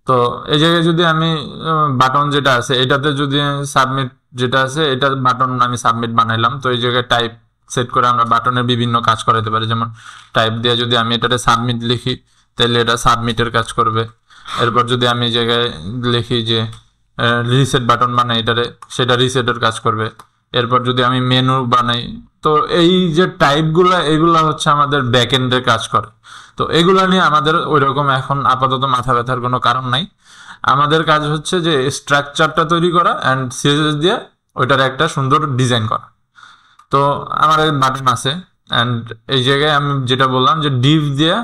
তো এই জায়গায় যদি আমি বাটন যেটা আছে এটাতে যদি সাবমিট যেটা আছে এটা বাটন আমি সাবমিট বানাইলাম, তো এই জায়গায় টাইপ সেট করে আমরা বাটনের বিভিন্ন কাজ করাতে পারি। যেমন টাইপ দিয়ে যদি আমি এটাতে সাবমিট লিখি তাহলে এটা সাবমিটের কাজ করবে। এরপর যদি আমি এই জায়গায় লিখি যে রিসেট বাটন বানাই এটারে, সেটা রিসেটের কাজ করবে। এরপর যদি আমি মেনু বানাই, তো এই যে টাইপগুলো এগুলো হচ্ছে আমাদের ব্যাকএন্ডের কাজ করে। তো এগুলো নিয়ে আমাদের ওইরকম এখন আপাতত মাথা ব্যথার কোনো কারণ নাই। আমাদের কাজ হচ্ছে যে স্ট্রাকচারটা তৈরি করা অ্যান্ড সিএসএস দিয়ে ওইটার একটা সুন্দর ডিজাইন করা। তো আমার বাটন আছে অ্যান্ড এই জায়গায় আমি যেটা বললাম যে ডিভ দিয়ে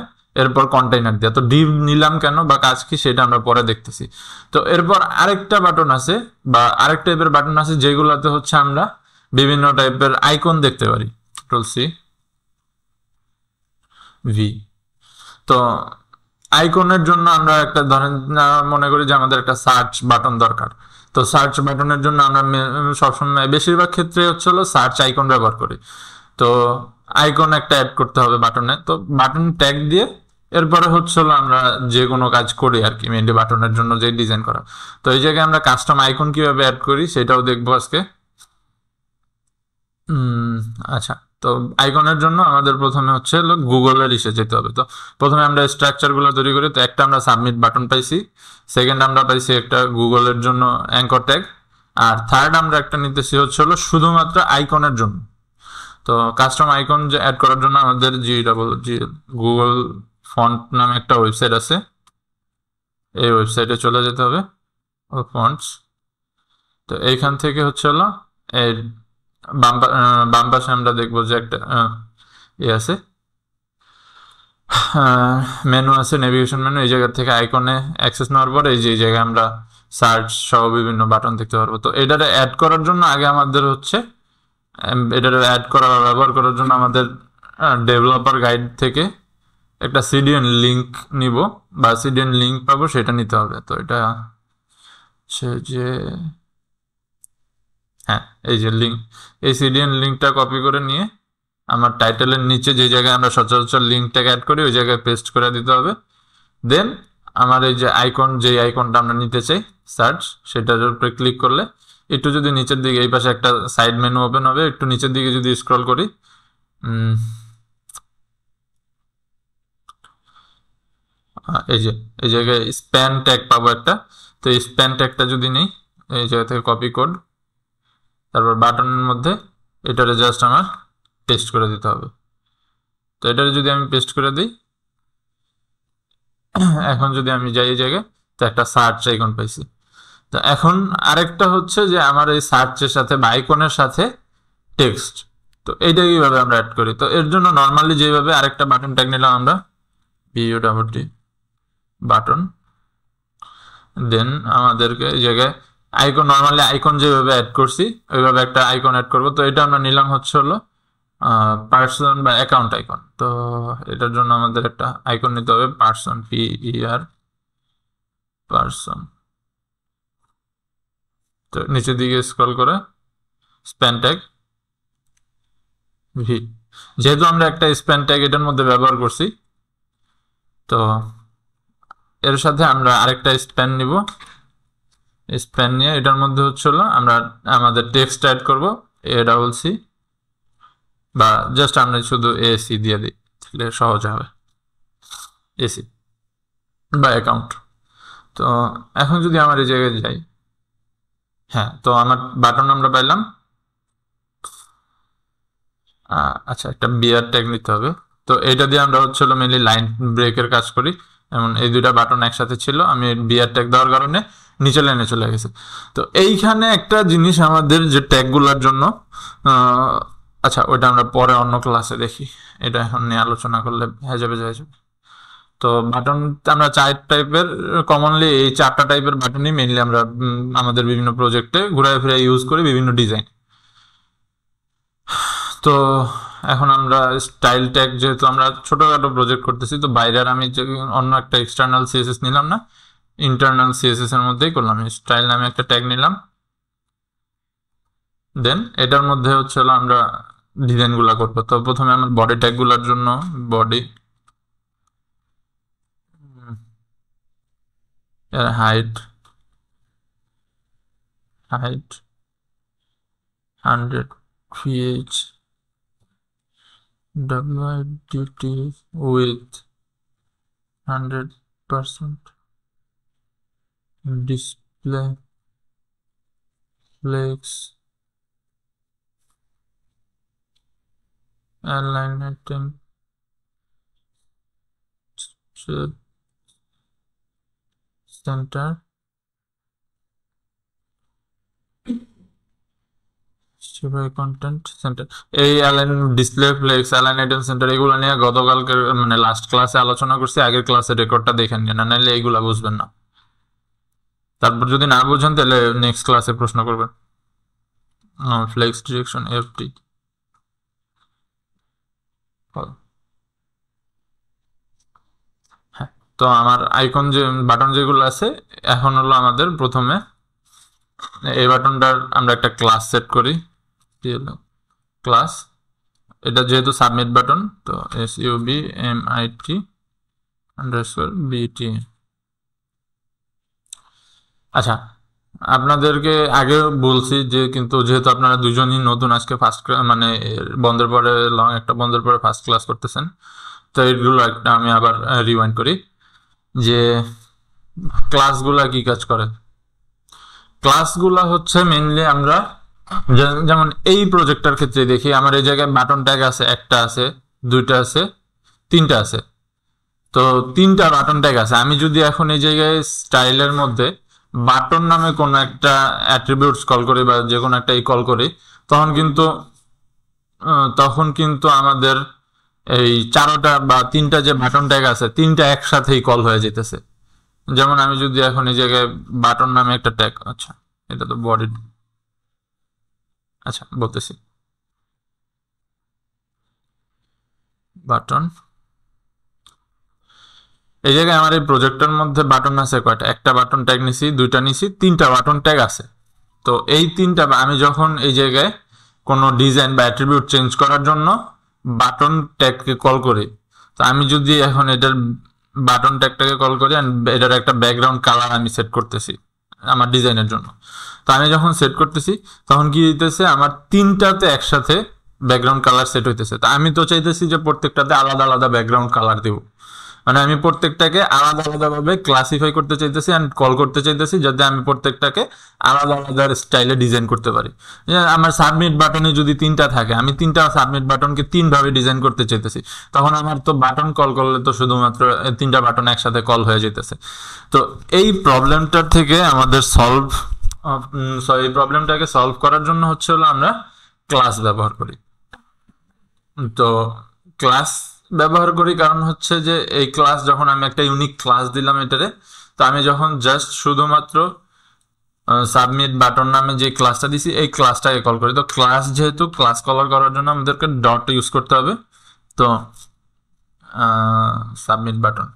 এরপর কন্টেইনার দেওয়া। তো ডিভ নিলাম কেন বা কাজ কি সেটা আমরা পরে দেখতেছি। তো এরপর আরেকটা বাটন আছে বা আরেক টাইপের বাটন আছে যেগুলোতে হচ্ছে আমরা বিভিন্ন টাইপের আইকন দেখতে পারি। Control C V. তো আইকনের জন্য আমরা একটা ধরেন মনে করি যে আমাদের একটা সার্চ বাটন দরকার। তো সার্চ বাটনের জন্য আমরা সবসময় বেশিরভাগ ক্ষেত্রে হচ্ছে হলো সার্চ আইকন ব্যবহার করি। তো আইকন একটা অ্যাড করতে হবে বাটনে, তো বাটন ট্যাগ দিয়ে এরপরে হচ্ছে হলো আমরা যে কোনো কাজ করি আর কি, মেনলি বাটনের জন্য যে ডিজাইন করা। তো এই জায়গায় আমরা কাস্টম আইকন কিভাবে অ্যাড করি সেটাও দেখবো আজকে। আচ্ছা, তো আইকনের জন্য আমাদের প্রথমে হচ্ছে গুগলের ইসে যেতে হবে। তো প্রথমে আমরা স্ট্রাকচারগুলো তৈরি করি। তো একটা আমরা সাবমিট বাটন পাইছি, সেকেন্ড আমরা পাইছি একটা গুগলের জন্য অ্যাঙ্কর ট্যাগ, আর থার্ড আমরা একটা নিতেছি হচ্ছে হলো শুধুমাত্র আইকনের জন্য। তো কাস্টম আইকন যে অ্যাড করার জন্য আমাদের গুগল ফন্ট নামে একটা ওয়েবসাইট আছে, এই ওয়েবসাইটে চলে যেতে হবে, ফন্টস। তো এইখান থেকে হচ্ছে হলো এই বাম পাশে আমরা দেখবো যে একটা আছে মেনু আছে, নেভিগেশন মেনু। এই জায়গা থেকে আইকনে অ্যাক্সেস নেওয়ার পরে এই যে এই জায়গায় আমরা সার্চ সহ বিভিন্ন বাটন দেখতে পারবো। তো এটারে অ্যাড করার জন্য আগে আমাদের হচ্ছে এটারে অ্যাড করা ব্যবহার করার জন্য আমাদের ডেভেলপার গাইড থেকে একটা সিডিএন লিঙ্ক নিব বা সিডিএন লিঙ্ক পাবো, সেটা নিতে হবে। তো এটা সে যে হ্যাঁ, এই যে লিঙ্ক, এই সিডিএন লিঙ্কটা কপি করে নিয়ে আমার টাইটেলের নিচে যে জায়গায় আমরা সচরাচর লিঙ্কটাকে অ্যাড করি ওই জায়গায় পেস্ট করে দিতে হবে। দেন আমার এই যে আইকন, যে আইকনটা আমরা নিতে চাই সার্চ, সেটার উপরে ক্লিক করলে একটু যদি নিচের দিকে এই পাশে একটা সাইড মেনু ওপেন হবে, একটু নিচের দিকে যদি স্ক্রল করি এই যে এই জায়গায় স্প্যান ট্যাগ পাবো একটা। তো এই স্প্যান ট্যাগটা যদি নেই এই জায়গা থেকে কপি কোড, তারপর বাটনের মধ্যে এটারে জাস্ট আমার পেস্ট করে দিতে হবে। তো এটারে যদি আমি পেস্ট করে দিই, এখন যদি আমি যাই এই জায়গায়, তো একটা সার্চ আইকন পাইছি। তো এখন আরেকটা হচ্ছে যে আমার এই সার্চের সাথে বা আইকনের সাথে টেক্সট, তো এইটা কিভাবে আমরা অ্যাড করি। তো এর জন্য নর্মালি যেভাবে আরেকটা বাটন ট্যাগ নিলাম আমরা, বিইউডব্লিউটি বাটন, দেন আমাদেরকে এই জায়গায় আইকন, নর্মালি আইকন যেভাবে অ্যাড করছি ওইভাবে একটা আইকন অ্যাড করব। তো এটা আমরা নিলাম হচ্ছে হলো পার্সন বা অ্যাকাউন্ট আইকন। তো এটার জন্য আমাদের একটা আইকন নিতে হবে, পার্সন, PER পার্সন। তো নিচের দিকে স্ক্রল করে স্প্যান ট্যাগ ভি, যেহেতু আমরা একটা স্প্যান ট্যাগ এটার মধ্যে ব্যবহার করছি, তো এর সাথে আমরা আরেকটা স্প্যান নিব। স্প্যান নিয়ে এটার মধ্যে হচ্ছে হলো আমরা আমাদের টেক্সট অ্যাড করব, A+C, বা জাস্ট আমরা শুধু AC দিয়ে দিই তাহলে সহজ হবে, AC বা অ্যাকাউন্ট। তো এখন যদি আমার এই জায়গায় যাই, হ্যাঁ, তো আমার বাটন আমরা পাইলাম। আচ্ছা, একটা বিয়ার ট্যাগ নিতে হবে। তো এটা দিয়ে আমরা হচ্ছে হলো মেনলি লাইন ব্রেকের কাজ করি। যেমন এই দুইটা বাটন একসাথে ছিল, আমি বিয়ার ট্যাগ দেওয়ার কারণে নিচে লাইনে চলে গেছে। তো এইখানে একটা জিনিস আমাদের যে ট্যাগগুলোর জন্য, আচ্ছা ওইটা আমরা পরে অন্য ক্লাসে দেখি, এটা এখন নিয়ে আলোচনা করলে হয়ে যাবে। তো বাটন আমরা চার টাইপের, কমনলি এই চারটা টাইপের বাটনই মেনলি আমরা আমাদের বিভিন্ন প্রজেক্টে ঘুরায় ফিরে ইউজ করি বিভিন্ন ডিজাইন। তো এখন আমরা স্টাইল ট্যাগ, যেহেতু আমরা ছোটখাটো প্রজেক্ট করতেছি, তো বাইরের আমি অন্য একটা এক্সটার্নাল সিএসএস নিলাম না, ইন্টারনাল সিএসএস এর মধ্যেই করলাম। স্টাইল নামে একটা ট্যাগ নিলাম, দেন এটার মধ্যে হচ্ছে হলো আমরা ডিজাইনগুলো করবো। তো প্রথমে আমার বডি ট্যাগগুলোর জন্য body height 100 ph WIDT with 100% display flex align item center content center. এই align display flex align item center এগুলো নিয়ে গতকালকে মানে লাস্ট ক্লাসে আলোচনা করছি, আগের ক্লাসের রেকর্ডটা দেখেন না, নাহলে এইগুলা বুঝবেন না। তারপর যদি না বুঝেন তাহলে নেক্সট ক্লাসে প্রশ্ন করবেন। ফ্লেক্স ডিরেকশন এফটি হ্যাঁ, তো আমার আইকন যে বাটন যেগুলো আছে, এখন হলো আমাদের প্রথমে এই বাটনটার আমরা একটা ক্লাস সেট করি, ক্লাস, এটা যেহেতু সাবমিট বাটন, তো SUBMIT_BT। আচ্ছা, আপনাদেরকে আগে বলছি যে কিন্তু যেহেতু আপনারা দুজনই নতুন, আজকে ফার্স্ট মানে বন্ধের পরে লং একটা বন্ধের পরে ফার্স্ট ক্লাস করতেছেন, তো এইগুলো একটা আমি আবার রিওয়াইন্ড করি যে ক্লাসগুলা কি কাজ করে। ক্লাসগুলা হচ্ছে মেইনলি আমরা যেমন এই প্রজেক্টটার ক্ষেত্রে দেখি, আমার এই জায়গায় বাটন ট্যাগ আছে, একটা আছে, দুইটা আছে, তিনটা আছে, তো তিনটা বাটন ট্যাগ আছে। আমি যদি এখন এই জায়গায় স্টাইলের মধ্যে বাটন নামে কোনো একটা অ্যাট্রিবিউটস কল করি বা যে কোনো একটা কল করি, তখন কিন্তু আমাদের এই চারোটা বা তিনটা যে বাটন ট্যাগ আছে, তিনটা একসাথেই কল হয়ে যেতেছে। যেমন আমি যদি এখন এই জায়গায় বাটন নামে একটা ট্যাগ, আচ্ছা এটা তো বডি, আচ্ছা বলতেছি বাটন, এই জায়গায় আমার এই প্রজেক্টের মধ্যে বাটন আছে কয়টা, একটা বাটন ট্যাগ নিছি, দুইটা নিছি, তিনটা বাটন ট্যাগ আছে। তো এই তিনটা আমি যখন এই জায়গায় কোনো ডিজাইন বা অ্যাট্রিবিউট চেঞ্জ করার জন্য বাটন ট্যাগকে কল করি, তো আমি যদি এখন এটার বাটন ট্যাগটাকে কল করি, এটার একটা ব্যাকগ্রাউন্ড কালার আমি সেট করতেছি আমার ডিজাইনের জন্য। তো আমি যখন সেট করতেছি তখন কি হইতেছে, আমার তিনটাতে একসাথে ব্যাকগ্রাউন্ড কালার সেট হইতেছে। তো আমি তো চাইতেছি যে প্রত্যেকটাতে আলাদা আলাদা ব্যাকগ্রাউন্ড কালার দেব, মানে আমি প্রত্যেকটাকে আলাদা আলাদাভাবে ক্লাসিফাই করতে চাইতেছি অ্যান্ড কল করতে চাইতেছি, যাতে আমি প্রত্যেকটাকে আলাদা আলাদা স্টাইলে ডিজাইন করতে পারি। আমার সাবমিট বাটনে যদি তিনটা থাকে, আমি তিনটা সাবমিট বাটনকে তিনভাবে ডিজাইন করতে চাইতেছি, তখন আমার তো বাটন কল করলে তো শুধুমাত্র তিনটা বাটন একসাথে কল হয়ে যেতেছে। তো এই প্রবলেমটার থেকে আমাদের এই প্রবলেমটাকে সলভ করার জন্য হচ্ছে হলো আমরা ক্লাস ব্যবহার করি। তো ক্লাস ব্যবহার করি কারণ হচ্ছে যে এই ক্লাস, যখন আমি একটা ইউনিক ক্লাস দিলাম এটারে, তো আমি যখন জাস্ট শুধুমাত্র সাবমিট বাটন নামে যে ক্লাসটা দিছি এই ক্লাসটাকে কল করি, তো ক্লাস যেহেতু ক্লাস কল করার জন্য আমাদেরকে ডট ইউজ করতে হবে। তো সাবমিট বাটন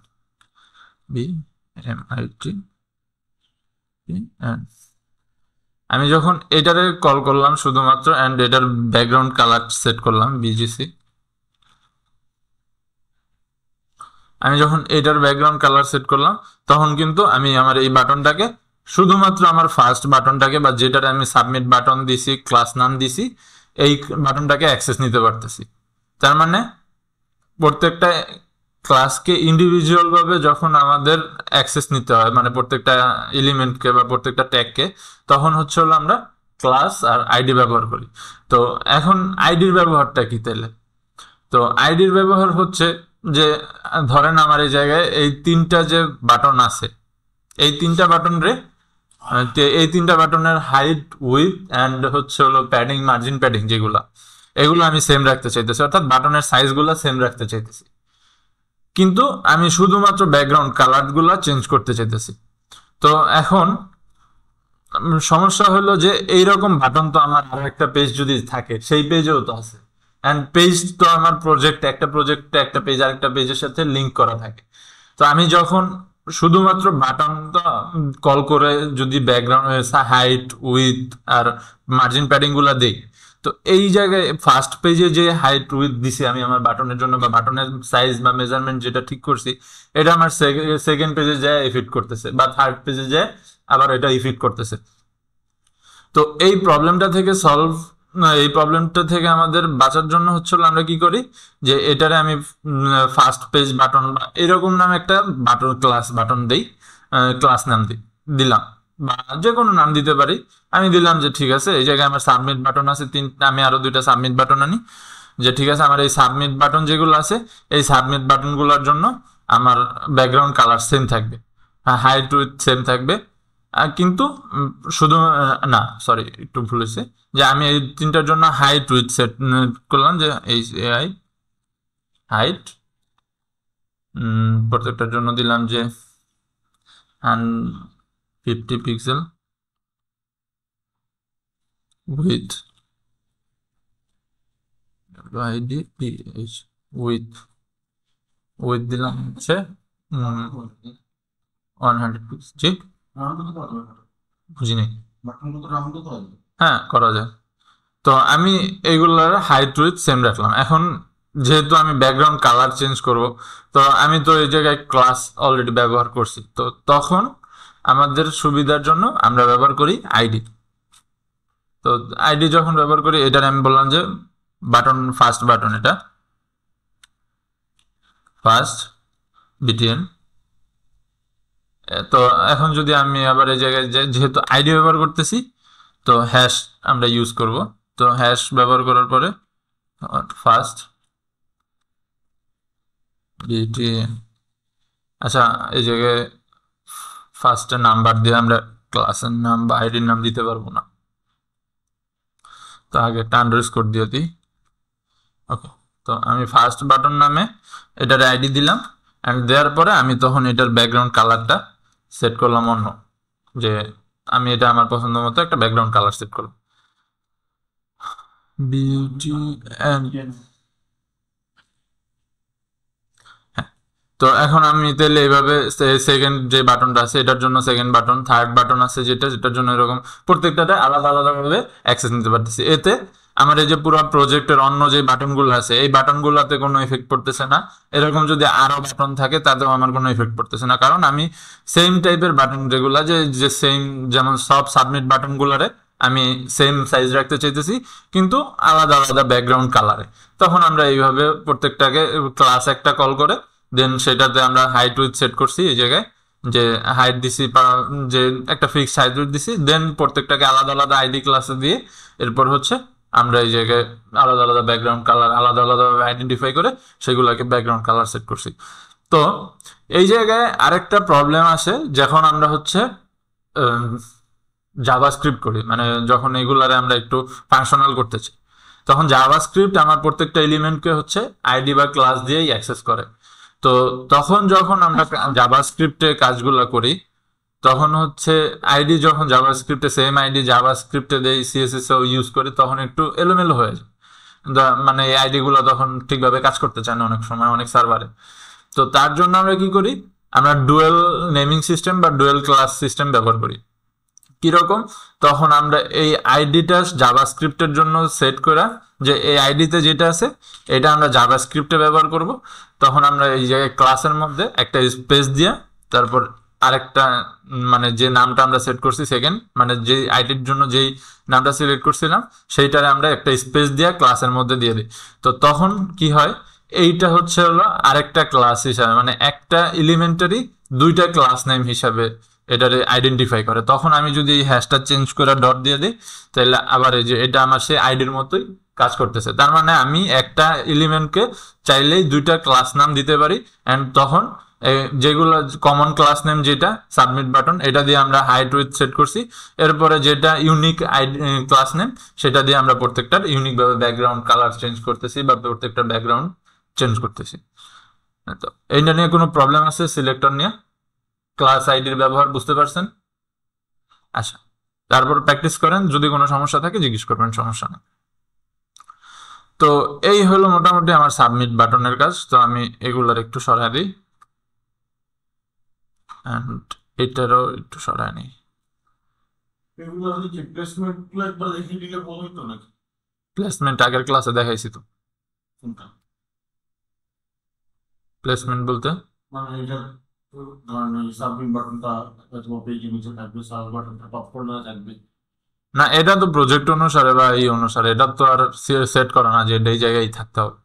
BMIT, আমি যখন এটারে কল করলাম শুধুমাত্র অ্যান্ড এটার ব্যাকগ্রাউন্ড কালার সেট করলাম BGC, আমি যখন এটার ব্যাকগ্রাউন্ড কালার সেট করলাম তখন কিন্তু আমি আমার এই বাটনটাকে শুধুমাত্র আমার ফার্স্ট বাটনটাকে বা যেটারে আমি সাবমিট বাটন দিছি, ক্লাস নাম দিছি, এই বাটনটাকে অ্যাক্সেস নিতে পারতেছি। তার মানে প্রত্যেকটা ক্লাসকে ইন্ডিভিজুয়াল ভাবে যখন আমাদের অ্যাক্সেস নিতে হয়, মানে প্রত্যেকটা এলিমেন্টকে বা প্রত্যেকটা ট্যাগকে, তখন হচ্ছে হলো আমরা ক্লাস আর আইডি ব্যবহার করি। তো এখন আইডির ব্যবহারটা কি তাহলে? তো আইডির ব্যবহার হচ্ছে যে ধরেন আমার এই জায়গায় এই তিনটা যে বাটন আছে, এই তিনটা বাটন রে, এই তিনটা বাটনের হাইট, উইথ অ্যান্ড হচ্ছে হলো প্যাডিং, মার্জিন প্যাডিং যেগুলো, এগুলো আমি সেম রাখতে চাইতেছি, অর্থাৎ বাটনের সাইজগুলো সেম রাখতে চাইতেছি, কিন্তু আমি শুধুমাত্র ব্যাকগ্রাউন্ড কালারগুলো চেঞ্জ করতে চাইতেছি। তো এখন সমস্যা হলো যে এইরকম বাটন তো আমার আরো একটা পেজ যদি থাকে, সেই পেজেও তো আছে, অ্যান্ড পেজ তো আমার প্রজেক্টে একটা পেজ আরেকটা পেজের সাথে লিঙ্ক করা থাকে। তো আমি যখন শুধুমাত্র বাটনটা কল করে যদি ব্যাকগ্রাউন্ড হাইট, উইথ আর মার্জিন প্যাডিং গুলা দিই, তো এই জায়গায় ফার্স্ট পেজে যে হাইট উইথ দিছি আমি আমার বাটনের জন্য বা বাটনের সাইজ বা মেজারমেন্ট যেটা ঠিক করছি, এটা আমার সেকেন্ড পেজে যায় ইফেক্ট করতেছে বা থার্ড পেজে যায় আবার এটা ইফেক্ট করতেছে। তো এই প্রবলেমটা থেকে আমাদের বাঁচার জন্য হচ্ছিল আমরা কি করি, যে এটারে আমি ফার্স্ট পেজ বাটন বা এরকম নামে একটা বাটন ক্লাস বাটন দেই, ক্লাস নাম দিলাম বা যে কোনো নাম দিতে পারি। আমি দিলাম যে ঠিক আছে এই জায়গায় আমার সাবমিট বাটন আছে আমি আরো 2টা সাবমিট বাটন আনি, যে ঠিক আছে আমার এই সাবমিট বাটন যেগুলো আছে এই সাবমিট বাটনগুলোর জন্য আমার ব্যাকগ্রাউন্ড কালার সেম থাকবে, হাইট উইথ সেম থাকবে। কিন্তু শুধু না সরি একটু ভুল হয়েছে, যে আমি এই 3টার জন্য হাইট উইথ সেট করলাম, যে এই এআই হাইট প্রত্যেকটার জন্য দিলাম যে 50 pixel with ID with with দিলাম হচ্ছে 100 পিক্সেল। জি বুঝি নাই। হ্যাঁ করা যায়। তো আমি এইগুলার হাইট উইথ সেম রাখলাম। এখন যেহেতু আমি ব্যাকগ্রাউন্ড কালার চেঞ্জ করব, তো আমি তো এই জায়গায় ক্লাস অলরেডি ব্যবহার করছি, তো তখন আমাদের সুবিধার জন্য আমরা ব্যবহার করি আইডি। তো আইডি যখন ব্যবহার করি, এটার আমি বললাম যে বাটন ফার্স্ট বাটন, এটা ফার্স্ট বিটিএন। তো এখন যদি আমি আবার এই জায়গায় যেহেতু আইডি ব্যবহার করতেছি, তো হ্যাশ আমরা ইউজ করব। তো হ্যাশ ব্যবহার করার পরে ফার্স্ট বিটিএন। আচ্ছা এই জায়গায় ফার্স্টে নাম্বার দিয়ে আমরা ক্লাসের নাম বা আইডির নাম দিতে পারবো না, তো আগে একটা আন্ডারস্কোর দিয়ে দিই। ওকে, তো আমি ফার্স্ট বাটন নামে এটার আইডি দিলাম, অ্যান্ড দেওয়ার পরে আমি তখন এটার ব্যাকগ্রাউন্ড কালারটা সেট করলাম অন্য, যে আমি এটা আমার পছন্দ মতো একটা ব্যাকগ্রাউন্ড কালার সেট করলাম বিউটি অ্যান্ড। তো এখন আমি তাহলে এইভাবে সেকেন্ড যে বাটনটা আছে এটার জন্য সেকেন্ড বাটন, থার্ড বাটন আছে যেটার জন্য এরকম প্রত্যেকটাতে আলাদা আলাদাভাবে অ্যাক্সেস নিতে পারতেছি। এতে আমার এই যে পুরো প্রজেক্টের অন্য যে বাটনগুলো আছে এই বাটনগুলোতে কোনো এফেক্ট পড়তেছে না। এরকম যদি আরো বাটন থাকে তাতেও আমার কোনো এফেক্ট পড়তেছে না, কারণ আমি সেম টাইপের বাটন যেগুলা যে সেম, যেমন সব সাবমিট বাটনগুলারে আমি সেম সাইজ রাখতে চাইতেছি কিন্তু আলাদা আলাদা ব্যাকগ্রাউন্ড কালারে। তখন আমরা এইভাবে প্রত্যেকটাকে ক্লাস একটা কল করে দেন সেটাতে আমরা হাইট উইথ সেট করছি এই জায়গায়, যে হাইট দিছি যে একটা ফিক্সড হাইট উইথ দিছি, দেন প্রত্যেকটাকে আলাদা আলাদা আইডি ক্লাসে দিয়ে এরপর হচ্ছে আমরা এই জায়গায় আলাদা আলাদা ব্যাকগ্রাউন্ড কালার আলাদা আলাদাভাবে আইডেন্টিফাই করে সেগুলোকে ব্যাকগ্রাউন্ড কালার সেট করছি। তো এই জায়গায় আরেকটা প্রবলেম আসে যখন আমরা হচ্ছে জাভাস্ক্রিপ্ট করি, মানে যখন এগুলারে আমরা একটু ফাংশনাল করতে চাই, তখন জাভাস্ক্রিপ্ট আমার প্রত্যেকটা এলিমেন্টকে হচ্ছে আইডি বা ক্লাস দিয়েই অ্যাক্সেস করে। তো তখন যখন আমরা জাভাস্ক্রিপ্টে কাজগুলো করি তখন হচ্ছে আইডি যখন জাভাস্ক্রিপ্টে সেম আইডি জাভাস্ক্রিপ্টে দেই সিএসএস ও ইউজ করি তখন একটু এলোমেলো হয়ে যায়, মানে এই আইডি গুলো তখন ঠিকভাবে কাজ করতে চায় না অনেক সময় অনেক সার্ভারে। তো তার জন্য আমরা কি করি, আমরা ডুয়েল নেমিং সিস্টেম বা ডুয়েল ক্লাস সিস্টেম ব্যবহার করি। কিরকম, তখন আমরা এই আইডিটা জাভাস্ক্রিপ্টের জন্য সেট করা, যে এই আইডিতে যেটা আছে এটা আমরা জাভাস্ক্রিপ্টে ব্যবহার করব। তখন আমরা এই জায়গায় ক্লাসের মধ্যে একটা স্পেস দিয়ে তারপর আরেকটা মানে যে নামটা আমরা সেট করছি সেকেন্ড, মানে যে আইডির জন্য যেই নামটা সিলেক্ট করছিলাম সেইটারে আমরা একটা স্পেস দিয়ে ক্লাসের মধ্যে দিয়ে দিই। তো তখন কি হয়, এইটা হচ্ছে হলো আরেকটা ক্লাস হিসাবে, মানে একটা এলিমেন্টারি 2টা ক্লাস নেম হিসাবে এটারে আইডেন্টিফাই করে। তখন আমি যদি এই হ্যাশটা চেঞ্জ করে ডট দিয়ে দিই তাহলে আবার এই যে এটা আমার সেই আইডির মতোই কাজ করতেছে। তার মানে আমি একটা এলিমেন্টকে চাইলেই 2টা ক্লাস নাম দিতে পারি, অ্যান্ড তখন যেগুলো কমন ক্লাস নেম যেটা সাবমিট বাটন এটা দিয়ে আমরা হাইট উইথ সেট করছি, এরপরে যেটা ইউনিক ক্লাস নেম সেটা দিয়ে আমরা প্রত্যেকটার ইউনিক ভাবে ব্যাকগ্রাউন্ড কালার চেঞ্জ করতেছি বা প্রত্যেকটা ব্যাকগ্রাউন্ড চেঞ্জ করতেছি। তো এইটা নিয়ে কোনো প্রবলেম আছে সিলেক্টর নিয়ে? ক্লাস আইডির ব্যবহার বুঝতে পারছেন? আচ্ছা, তারপর প্র্যাকটিস করেন, যদি কোনো সমস্যা থাকে জিজ্ঞেস করবেন, সমস্যা নেই। তো এই হলো মোটামুটি আমার সাবমিট বাটনের কাজ। তো আমি এগুলার একটু সরাই দিই, এন্ড এটারও একটু সরাই নিই। এগুলো কি রিপ্লেসমেন্ট একবার দেখে নিলে ভালো হতো নাকি? প্লেসমেন্ট আগের ক্লাসে দেখাইছি তো। কোনটা? প্লেসমেন্ট বলতে মানে এটা ধরেন সাবমিট বাটনটা অথবা পেজের নিচে থাকবে, সার্চ বাটনটা টপ কর্নারে থাকবে। না, এটা তো প্রজেক্ট অনুসারে বা এই অনুসারে, এটা তো আর সেট করা না যে এটা এই জায়গায় থাকতে হবে।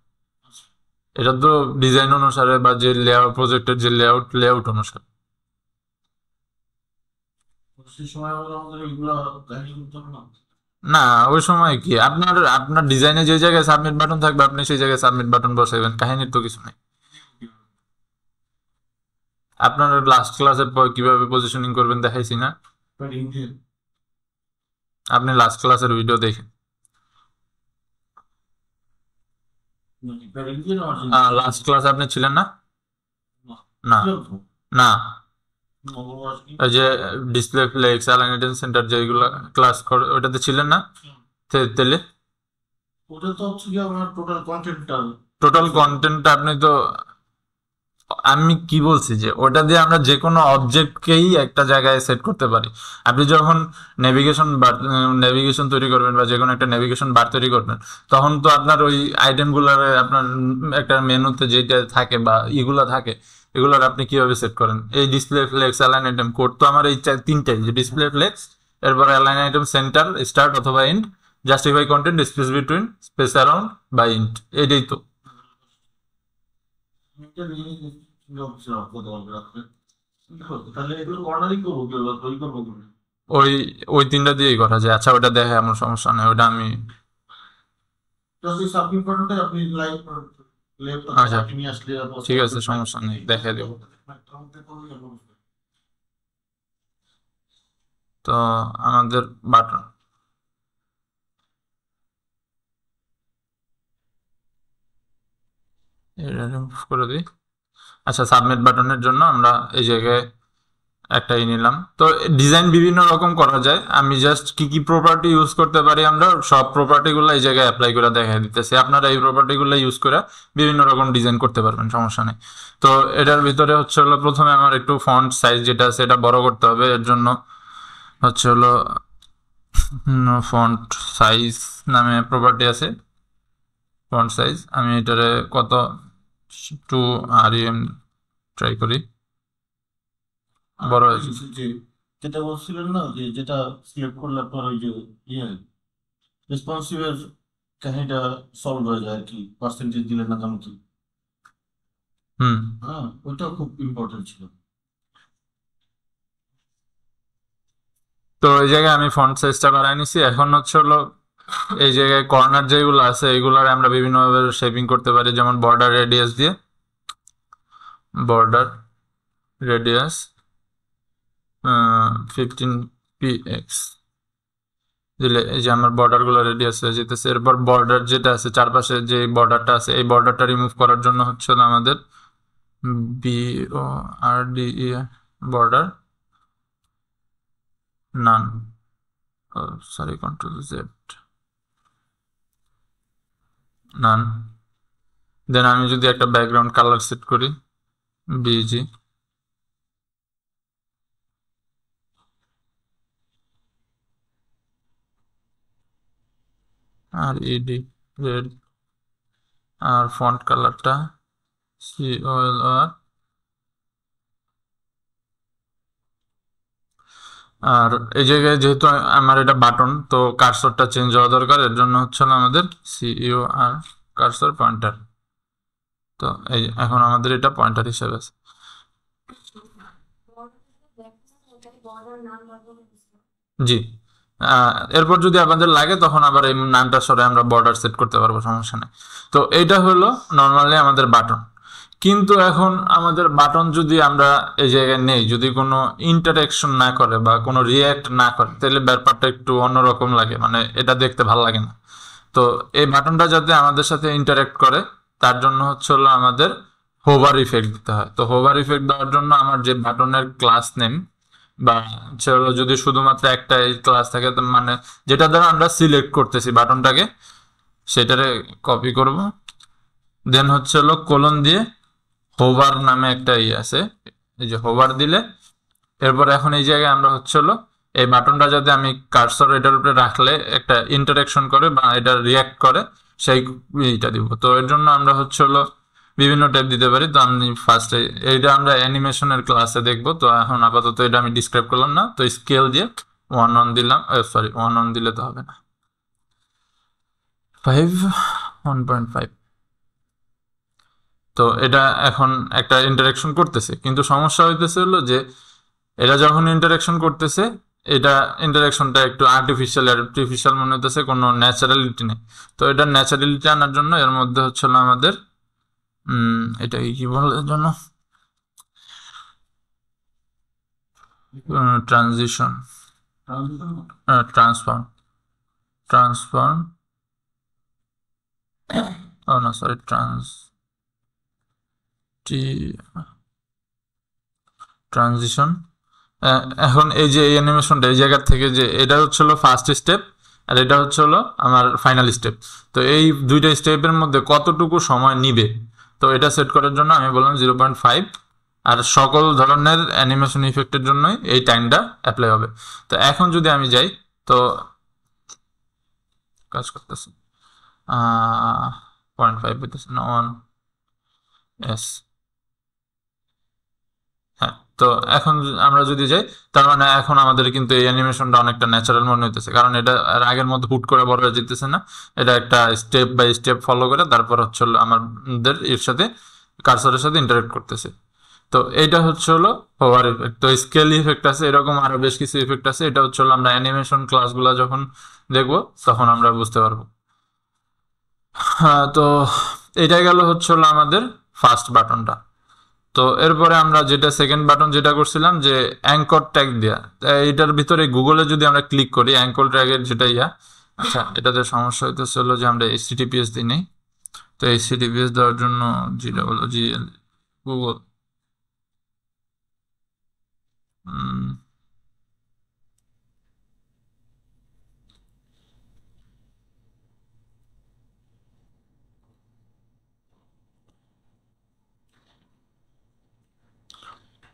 এটা তো ডিজাইন অনুসারে বা যে লেআউট, প্রজেক্টের যে লেআউট অনুসারে। তো সেই সময় আমাদের এগুলো দেখা করতে হবে না। না, ওই সময় কি আপনার আপনার ডিজাইনে যে জায়গায় সাবমিট বাটন থাকবে আপনি সেই জায়গায় সাবমিট বাটন বসাইবেন, কাহিনীর তো কিছু নাই। আপনার লাস্ট ক্লাসের পর কিভাবে পজিশনিং করবেন দেখাইছি না? প্যাডিং দিয়ে আপনি লাস্ট ক্লাসের ভিডিও দেখেন। প্যাডিং দিয়ে নেওয়ার জন্য লাস্ট ক্লাসে আপনি ছিলেন না? না, না, ছিল তো। না, মঙ্গলবার কি ওই যে ডিসপ্লে ফ্লেক্স অ্যালাইন সেন্টার যেগুলো ক্লাস করে ওইটাতে ছিলেন না? তাহলে ওটা তো হচ্ছে কি আমার টোটাল কন্টেন্টটা। টোটাল কন্টেন্ট আপনি তো, আমি কি বলছি যে ওটা দিয়ে আমরা যে কোনো অবজেক্টকেই একটা জায়গায় সেট করতে পারি। আপনি যখন নেভিগেশন তৈরি করবেন বা যে কোনো একটা নেভিগেশন বার তৈরি করবেন, তখন তো আপনার ওই আইটেমগুলোর আপনার একটা মেনুতে যেটা থাকে বা ইগুলা থাকে, এগুলোর আপনি কিভাবে সেট করেন? এই display flex align item code তো আমার এই তিনটাই, যে ডিসপ্লে ফ্লেক্স, এরপর অ্যালাইন আইটেম সেন্টার স্টার্ট অথবা end, justify content, space between, space around বা ইন্ট, এটাই তো। এটা নিয়ে ছিলাম কত বলবে রাখবে। তাহলে এগুলো কর্নারই করবো, কি হলো তৈরি করবো কি? ওই ওই তিনটা দিয়েই করা যায়। আচ্ছা, ওটা দেখে আমার সমস্যা নেই, ওটা আমি। জাস্ট এই সাবমিট বাটনটা আপনি লাইক লেফট অথবা আচ্ছা, রাইটে নিয়ে আসলে ঠিক আছে, সমস্যা নেই, দেখে দেবো। তো আমাদের বাটন, এটা রিমুভ করে দিই। আচ্ছা, সাবমিট বাটনের জন্য আমরা এই জায়গায় একটাই নিলাম। তো ডিজাইন বিভিন্ন রকম করা যায়, আমি জাস্ট কি কি প্রপার্টি ইউজ করতে পারি আমরা সব প্রপার্টিগুলো এই জায়গায় অ্যাপ্লাই করে দেখা দিতেছি। আপনারা এই প্রপার্টিগুলো ইউজ করে বিভিন্ন রকম ডিজাইন করতে পারবেন, সমস্যা নেই। তো এটার ভিতরে হচ্ছে হলো প্রথমে আমার একটু ফন্ট সাইজ যেটা আছে এটা বড় করতে হবে। এর জন্য হচ্ছে হলো ফন্ট সাইজ নামে প্রপার্টি আছে, ফন্ট সাইজ। আমি এটারে কত, 2 rem ট্রাই করি, বড় হয়েছে। যে যেটা বলছিলেন না, যে যেটা সিলেক্ট করলে আপনার ওই যে ইয়ে রেসপন্সিভের কাহিনীটা সলভ হয়ে যায় আর কি, পার্সেন্টেজ দিলেন না কেন কি। হুম। হ্যাঁ, ওইটাও খুব ইম্পর্টেন্ট ছিল। তো এই জায়গায় আমি ফন্ট সাইজটা বাড়াই নিছি। এখন হচ্ছে হলো এই জায়গায় কর্নার যেগুলো আছে এগুলার আমরা বিভিন্নভাবে শেপিং করতে পারি, যেমন বর্ডার রেডিয়াস দিয়ে, বর্ডার রেডিয়াস 15 px দিলে এই যে আমার বর্ডার গুলো রেডিয়াস হয়ে যেতেছে। এরপর বর্ডার যেটা আছে চারপাশে যে বর্ডারটা আছে এই বর্ডারটা রিমুভ করার জন্য হচ্ছে হলো আমাদের BORDE বর্ডার নান, সরি, Ctrl Z, নান। দেন আমি যদি একটা ব্যাকগ্রাউন্ড কালার সেট করি, BG, আর ED রেড, আর ফন্ট কালারটা COLR। আর এই জায়গায় যেহেতু আমার এটা বাটন, তো কার্সরটা চেঞ্জ হওয়া দরকার। এর জন্য হচ্ছে হলো আমাদের COR কার্সর পয়েন্টার। তো এই এখন আমাদের এটা পয়েন্টার হিসেবে আছে। জি। এরপর যদি আপনাদের লাগে তখন আবার এই নামটা সরে আমরা বর্ডার সেট করতে পারবো, সমস্যা নেই। তো এইটা হলো নর্মালি আমাদের বাটন। কিন্তু এখন আমাদের বাটন যদি আমরা এই জায়গায় নেই, যদি কোনো ইন্টারেকশন না করে বা কোনো রিয়্যাক্ট না করে, তাহলে ব্যাপারটা একটু অন্যরকম লাগে, মানে এটা দেখতে ভালো লাগে না। তো এই বাটনটা যাতে আমাদের সাথে ইন্টারেক্ট করে তার জন্য হচ্ছে হলো আমাদের হোভার ইফেক্ট দিতে হয়। তো হোভার ইফেক্ট দেওয়ার জন্য আমার যে বাটনের ক্লাস নেম বা যদি শুধুমাত্র একটা ক্লাস থাকে, মানে যেটা দ্বারা আমরা সিলেক্ট করতেছি বাটনটাকে, সেটারে কপি করব। দেন হচ্ছে হলো কোলন দিয়ে হোভার নামে একটা আছে, এই যে হোভার দিলে এরপর এখন এই জায়গায় আমরা হচ্ছে হলো এই বাটনটা যাতে আমি কার্সর এটার উপরে রাখলে একটা ইন্টারাকশন করে বা এটা রিয়াক্ট করে সেই এইটা দিব। তো এর জন্য আমরা হচ্ছে হলো বিভিন্ন টাইপ দিতে পারি। তো আমি ফার্স্টে এইটা আমরা অ্যানিমেশনের ক্লাসে দেখবো। তো এখন আপাতত এটা আমি ডিসক্রাইব করলাম না। তো স্কেল দিয়ে 1 অন দিলাম, সরি 1 অন দিলে তো হবে না, 1.5। তো এটা এখন একটা ইন্টারাকশন করতেছে, কিন্তু সমস্যা হইতেছে হলো যে এটা যখন ইন্টারাকশন করতেছে, এটা ইন্টারাকশনটা একটু আর্টিফিশিয়াল মনে হইতেছে, কোনো ন্যাচারালিটি নেই। তো এটা ন্যাচারালিটি আনার জন্য এর মধ্যে হচ্ছে হলো আমাদের এটা কি বলার জন্য ট্রানজিশন, ট্রান্সফর্ম, ট্রান্সফর্ম, ও না সরি ট্রানজিশন। এখন এই যে এই অ্যানিমেশনটা এই জায়গা থেকে যে এটা হচ্ছে হলো ফার্স্ট স্টেপ, আর এটা হচ্ছে হলো আমার ফাইনাল স্টেপ। তো এই দুইটা স্টেপের মধ্যে কতটুকু সময় নিবে, তো এটা সেট করার জন্য আমি বললাম 0.5। আর সকল ধরনের অ্যানিমেশন ইফেক্টের জন্যই এই টাইমটা অ্যাপ্লাই হবে। তো এখন যদি আমি যাই, তো কাজ করতেছে 0.5 হইতেছে না 1, এস। হ্যাঁ, তো এখন আমরা যদি যাই, তার মানে এখন আমাদের কিন্তু এই অ্যানিমেশনটা অনেকটা ন্যাচারাল মনে হইতেছে, কারণ এটা আর আগের মতো হুট করে বড় হয়ে যেতেছে না। এটা একটা স্টেপ বাই স্টেপ ফলো করে তারপর হচ্ছে হলো আমাদের এর সাথে কার্সরের সাথে ইন্টারেক্ট করতেছে। তো এইটা হচ্ছে হলো হোভার ইফেক্ট। তো স্কেল ইফেক্ট আছে, এরকম আরো বেশ কিছু ইফেক্ট আছে। এটা হচ্ছে হলো আমরা অ্যানিমেশন ক্লাসগুলো যখন দেখবো তখন আমরা বুঝতে পারবো। হ্যাঁ, তো এটা গেল হচ্ছে হলো আমাদের ফার্স্ট বাটনটা। তো এরপরে আমরা যেটা সেকেন্ড বাটন যেটা করছিলাম যে অ্যাঙ্কর ট্যাগ দেয়া, এইটার ভিতরে গুগলে যদি আমরা ক্লিক করি অ্যাঙ্কর ট্যাগের যেটা আচ্ছা এটাতে সমস্যা হইতেছে হলো যে আমরা এইচটিটিপিএস দিই নাই। তো এইচটিটিপিএস দেওয়ার জন্য যেটা হলো গুগল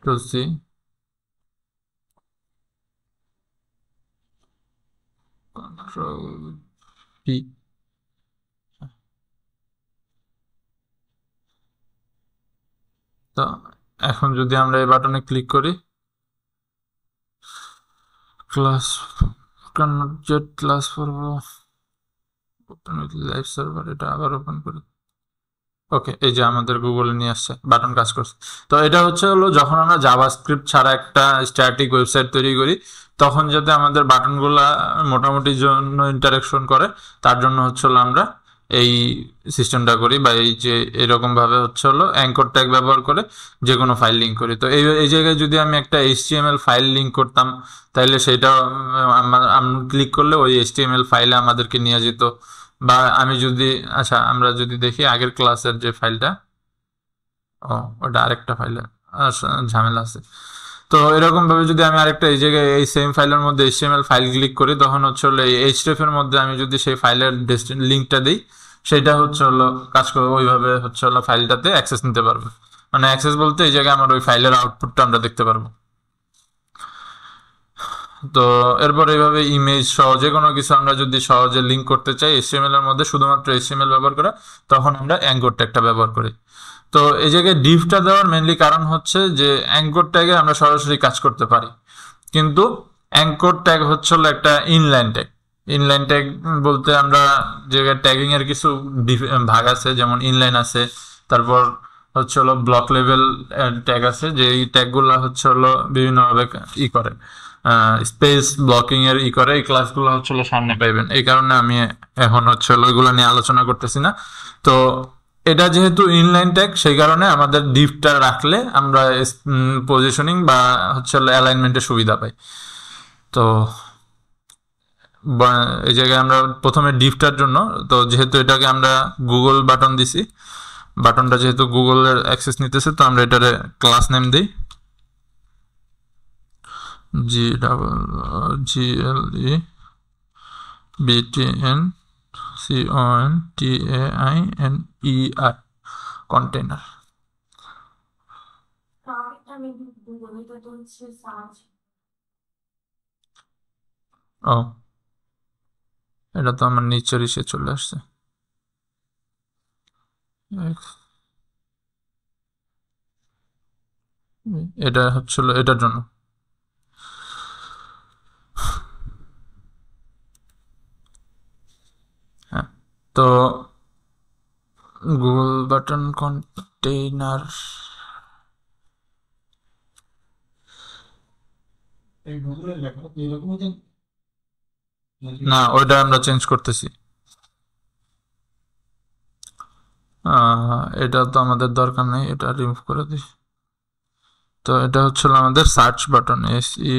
টুলসি কন্ট্রোল পি। তো এখন যদি আমরা এই বাটনে ক্লিক করি, ক্লাস জেট ক্লাস করব, ওপেন উইথ লাইভ সার্ভার, এটা আবার ওপেন করি। ওকে, এই যে আমাদের গুগলে নিয়ে আসছে, বাটন কাজ করছে। তো এটা হচ্ছে হলো যখন আমরা জাভাস্ক্রিপ্ট ছাড়া একটা স্ট্যাটিক ওয়েবসাইট তৈরি করি, তখন যাতে আমাদের বাটনগুলা মোটামুটি জন্য ইন্টারাকশন করে, তার জন্য হচ্ছে হলো আমরা এই সিস্টেমটা করি, বা এই যে এরকম ভাবে হচ্ছে হলো অ্যাঙ্কর ট্যাগ ব্যবহার করে যে কোনো ফাইল লিঙ্ক করি। তো এই জায়গায় যদি আমি একটা এইচটিএমএল ফাইল লিঙ্ক করতাম, তাহলে সেটা ক্লিক করলে ওই এইচটিএমএল ফাইলে আমাদেরকে নিয়ে যেত। বা আমি যদি, আচ্ছা আমরা যদি দেখি আগের ক্লাসের যে ফাইলটা, ও ওটা আরেকটা ফাইলে ঝামেলা আছে। তো এরকম ভাবে যদি আমি আরেকটা এই জায়গায় এই সেম ফাইলের মধ্যে এইচটিএমএল ফাইল ক্লিক করি, তখন হচ্ছে হলো এই এইচটিএফ এর মধ্যে আমি যদি সেই ফাইলের লিঙ্কটা দিই, সেটা হচ্ছে হলো কাজ করবে ওইভাবে, হচ্ছে হলো ফাইলটাতে অ্যাক্সেস নিতে পারবে। মানে অ্যাক্সেস বলতে এই জায়গায় আমার ওই ফাইলের আউটপুটটা আমরা দেখতে পারবো। তো এরপর এইভাবে ইমেজ সহ যে কোনো কিছু আমরা যদি সহজে লিঙ্ক করতে চাই এইচটিএমএল এর মধ্যে, শুধুমাত্র এইচটিএমএল ব্যবহার করা, তখন আমরা অ্যাঙ্কর ট্যাগটা ব্যবহার করি। তো এই জায়গায় ডিভটা দেওয়ার মেনলি কারণ হচ্ছে যে অ্যাঙ্কর ট্যাগে আমরা সরাসরি কাজ করতে পারি, কিন্তু অ্যাঙ্কর ট্যাগ হচ্ছে হলো একটা ইনলাইন ট্যাগ। ইনলাইন ট্যাগ বলতে আমরা জায়গায় ট্যাগিং এর কিছু ভাগ আছে, যেমন ইনলাইন আছে, তারপর হচ্ছে হলো ব্লক লেভেল ট্যাগ আছে, যে এই ট্যাগগুলো হচ্ছে হলো বিভিন্নভাবে করে স্পেস ব্লকিং এর করে। এই ক্লাসগুলো হচ্ছে হলো সামনে পাইবেন, এই কারণে আমি এখন হচ্ছে হলো ওইগুলো নিয়ে আলোচনা করতেছি না। তো এটা যেহেতু ইনলাইন ট্যাগ, সেই কারণে আমাদের ডিপটা রাখলে আমরা পজিশনিং বা হচ্ছে অ্যালাইনমেন্টের সুবিধা পাই। তো এই জায়গায় আমরা প্রথমে ডিপটার জন্য, তো যেহেতু এটাকে আমরা গুগল বাটন দিছি, বাটনটা যেহেতু গুগলের অ্যাক্সেস নিতেছে, তো আমরা এটারে ক্লাস নেম দিই GLE BTN CONTAINER কন্টেইনার। ও এটা তো আমার নিচের ইসে চলে আসছে। এটা হচ্ছিল এটার জন্য। হ্যাঁ, তো গুগল বাটন কন্টেইনার এই গুগলের লেখা তো এরকমই দেন নাকি? না, ওইটা আমরা চেঞ্জ করতেছি। এটা তো আমাদের দরকার নেই, এটা রিমুভ করে দিই। তো এটা হচ্ছিল আমাদের search button, SE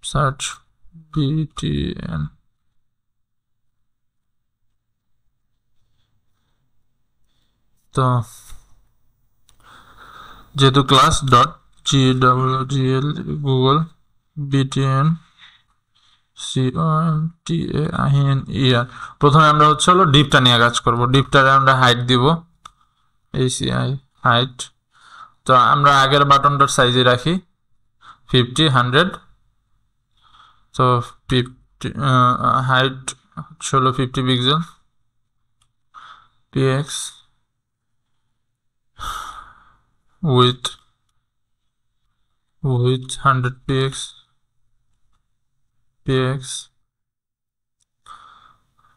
search BTN। তো যেহেতু class dot GWGL Google BTN CONTAINER, প্রথমে আমরা হচ্ছে হলো ডিপটা নিয়ে কাজ করব। ডিপটারে আমরা হাইট দিব, ACI হাইট। তো আমরা আগের বাটনটার সাইজে রাখি 50 100। তো 50 হাইট হচ্ছে হলো 50 pixel, px with 100 px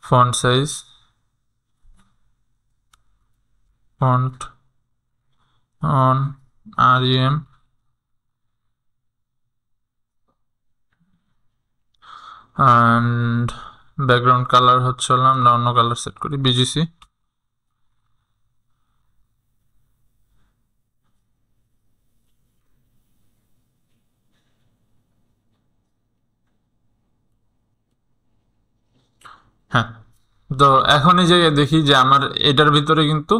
font size, font on REM, and background color হচ্ছে হলো আমরা অন্য কালার সেট করি, BGC। হ্যাঁ, তো এখন এই জায়গায় দেখি যে আমার এটার ভিতরে কিন্তু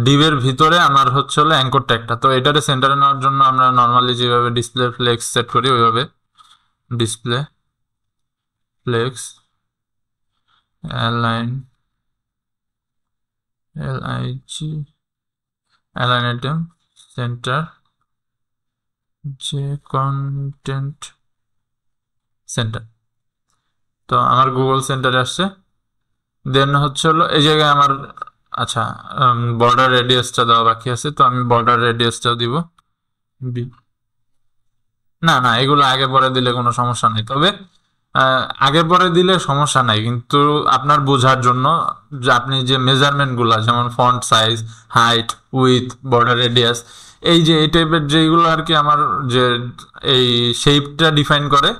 ডিভের ভিতরে আমার হচ্ছে হলো অ্যাঙ্কর ট্যাগটা। তো এটারে সেন্টারে নেওয়ার জন্য আমরা নর্মালি যেভাবে ডিসপ্লে ফ্লেক্স সেট করি ওইভাবে display flex align LIG align item centre যে কন্টেন্ট সেন্টার। তো আমার গুগল সেন্টারে আসছে। দেন হচ্ছে হলো এই জায়গায় আমার আচ্ছা বর্ডার রেডিয়াসটা দেওয়া বাকি আছে, তো আমি বর্ডার রেডিয়াসটাও দিব। না না, এগুলো আগে পরে দিলে কোনো সমস্যা নেই, তবে আগে পরে দিলে সমস্যা নাই, কিন্তু আপনার বোঝার জন্য যে আপনি যে মেজারমেন্টগুলো যেমন font size, height, with, border radius, এই যে এই টাইপের যেগুলো আর কি আমার যে এই শেপটা ডিফাইন করে,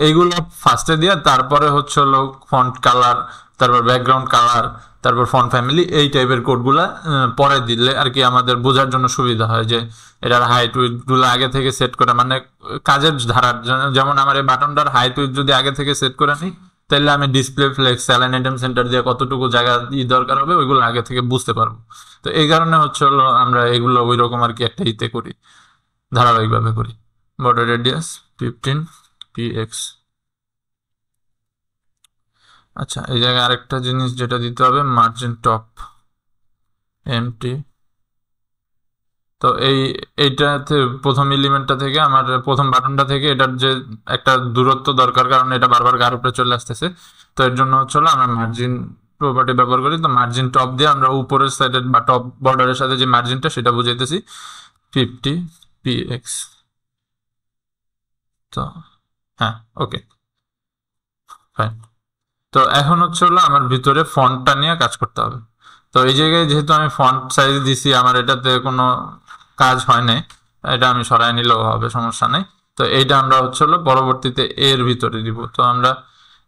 এইগুলো ফার্স্টে দিয়ে তারপরে হচ্ছে হলো ফন্ট কালার, তারপর ব্যাকগ্রাউন্ড কালার, তারপর ফন্ট ফ্যামিলি, এই টাইপের কোডগুলা পরে দিলে আর কি আমাদের বোঝার জন্য সুবিধা হয় যে এটার হাইট উইথগুলো আগে থেকে সেট করে, মানে কাজের ধারার যেমন আমার এই বাটনটার হাইট উইথ যদি আগে থেকে সেট করে নিই, তাহলে আমি display flex align item centre দিয়ে কতটুকু জায়গা দরকার হবে ওইগুলো আগে থেকে বুঝতে পারবো। তো এই কারণে হচ্ছে হলো আমরা এগুলো ওই রকম আর কি একটা ইতে করি, ধারাবাহিকভাবে করি। Border radius 15 px। আচ্ছা, এই জায়গায় আরেকটা জিনিস যেটা দিতে হবে, মার্জিন টপ এমটি। তো এইটাতে প্রথম এলিমেন্টটা থেকে আমার প্রথম বাটনটা থেকে এটার যে একটা দূরত্ব দরকার, কারণ এটা বারবার গার উপরে চলে আসতেছে। তো এর জন্য হচ্ছে আমরা মার্জিন প্রপার্টি ব্যবহার করি। তো মার্জিন টপ দিয়ে আমরা উপরের সাইডের বা টপ বর্ডারের সাথে যে মার্জিনটা সেটা বুঝাইতেছি 50 px। তো হ্যাঁ, ওকে ফাইন। তো এখন হচ্ছে হলো আমার ভিতরে ফন্টটা নিয়ে কাজ করতে হবে। তো এই জায়গায় যেহেতু আমি ফন্ট সাইজ দিছি, আমার এটাতে কোনো কাজ হয় নাই, এটা আমি সরাই নিলেও হবে, সমস্যা নেই। তো এইটা আমরা হচ্ছে হলো পরবর্তীতে এর ভিতরে দিব। তো আমরা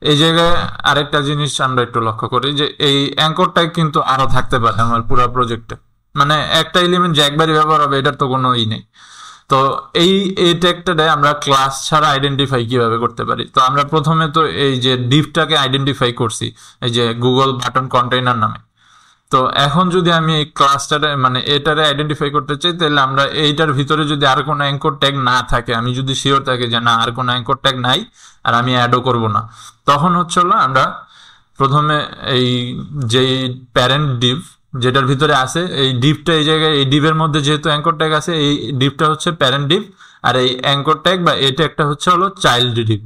এই জায়গায় আরেকটা জিনিস আমরা একটু লক্ষ্য করি যে এই অ্যাঙ্করটাই কিন্তু আরো থাকতে পারে আমার পুরো প্রজেক্টে, মানে একটা এলিমেন্ট যে একবারই ব্যবহার হবে এটার তো কোনো ই নেই। তো এই ট্যাগটাতে আমরা ক্লাস ছাড়া আইডেন্টিফাই কিভাবে করতে পারি? তো আমরা প্রথমে তো এই যে ডিভটাকে আইডেন্টিফাই করছি এই যে গুগল বাটন কন্টেইনার নামে। তো এখন যদি আমি এই ক্লাসটারে মানে এটারে আইডেন্টিফাই করতে চাই, তাহলে আমরা এইটার ভিতরে যদি আর কোনো অ্যাঙ্কর ট্যাগ না থাকে, আমি যদি শিওর থাকি যে না আর কোনো অ্যাঙ্কর ট্যাগ নাই আর আমি অ্যাডও করব না, তখন হচ্ছে হলো আমরা প্রথমে এই যেই প্যারেন্ট ডিভ যেটার ভিতরে আছে এই ডিভটা, এই জায়গায় এই ডিভের মধ্যে যেহেতু অ্যাঙ্কর ট্যাগ আছে, এই ডিভটা হচ্ছে প্যারেন্ট ডিভ, আর এই অ্যাঙ্কর ট্যাগ বা এই ট্যাগটা হচ্ছে হলো চাইল্ড ডিভ।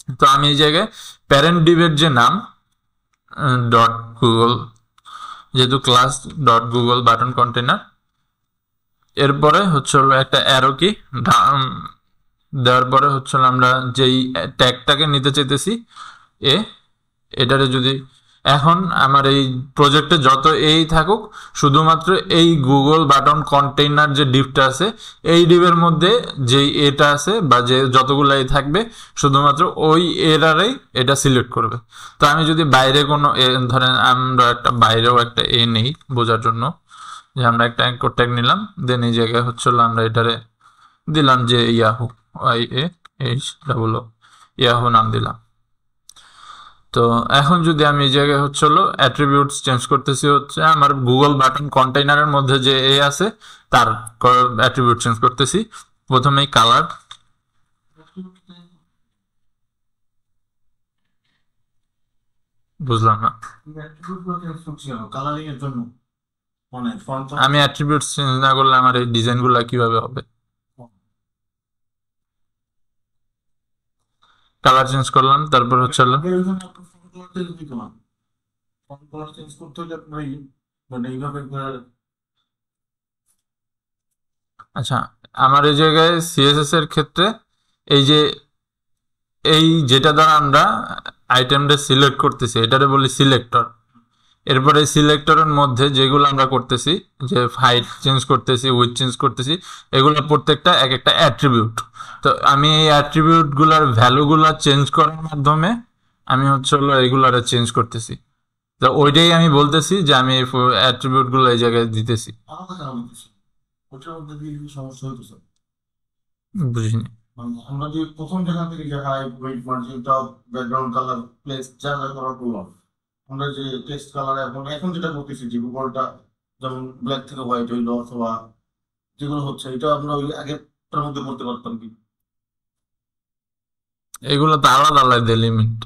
তো আমি এই জায়গায় প্যারেন্ট ডিভের যে নাম ডট গুগল, যেহেতু class dot Google button container, এরপরে হচ্ছে হলো একটা অ্যারো কি দেওয়ার পরে হচ্ছে হলো আমরা যেই ট্যাগটাকে নিতে চাইতেছি এ, এটারে যদি এখন আমার এই প্রজেক্টে যত এই থাকুক, শুধুমাত্র এই গুগল বাটন কন্টেইনার যে ডিভটা আছে, এই ডিভের মধ্যে যেই এটা আছে বা যে যতগুলো এই থাকবে, শুধুমাত্র ওই এরারেই এটা সিলেক্ট করবে। তো আমি যদি বাইরে কোনো ধরেন আমরা একটা বাইরেও একটা এ নেই বোঝার জন্য, যে আমরা একটা অ্যাঙ্কর ট্যাগ নিলাম, দেন এই জায়গায় হচ্ছে আমরা এটারে দিলাম যে ইয়াহু, YAHOO ইয়াহু নাম দিলাম। তো এখন যদি আমি এই জায়গায় হচ্ছে হলো অ্যাট্রিবিউটস চেঞ্জ করতেছি, হচ্ছে আমার গুগল বাটন কন্টেইনারের মধ্যে যে এ আছে তার অ্যাট্রিবিউট চেঞ্জ করতেছি। প্রথমেই কালার, বুঝলাম না। কালারিং এর জন্য মানে ফন্ট আমি অ্যাট্রিবিউটস চেঞ্জ না করলে আমার এই ডিজাইনগুলো কিভাবে হবে? কালার চেঞ্জ করলাম, তারপর হচ্ছে হলো ফন্ট কালার চেঞ্জ করতে হলে আপনার মানে এইভাবে আচ্ছা, আমার এই জায়গায় সিএসএস এর ক্ষেত্রে এই যে এই যেটা দ্বারা আমরা আইটেমটা সিলেক্ট করতেছি এটারে বলি সিলেক্টর। এরপরে সিলেক্টরের মধ্যে যেগুলো আমরা করতেছি, যে হাইট চেঞ্জ করতেছি, উইথ চেঞ্জ করতেছি, এগুলো প্রত্যেকটা এক একটা অ্যাট্রিবিউট। তো আমি এই অ্যাট্রিবিউটগুলোর ভ্যালুগুলো চেঞ্জ করার মাধ্যমে আমি হচ্ছে হলো এগুলারে চেঞ্জ করতেছি। তো ওইটাই আমি বলতেছি যে আমি এই অ্যাট্রিবিউটগুলো এই জায়গায় দিতেছি। আলাদা কারণ হচ্ছে ওটার মধ্যে দিয়ে কিছু সমস্যা হইতেছে। বুঝিনি। মানে আমরা যে প্রথম যেখান থেকে যে height width margin top background colour place যা যা করার করলাম, আমরা যে টেক্সট কালার এখন যেটা করতেছি যে গুগলটা যেমন ব্ল্যাক থেকে হোয়াইট হইলো অথবা যেগুলো হচ্ছে, এটা আমরা ওই আগেরটার মধ্যে করতে পারতাম কি? এগুলো তো আলাদা আলাদা লিমিট,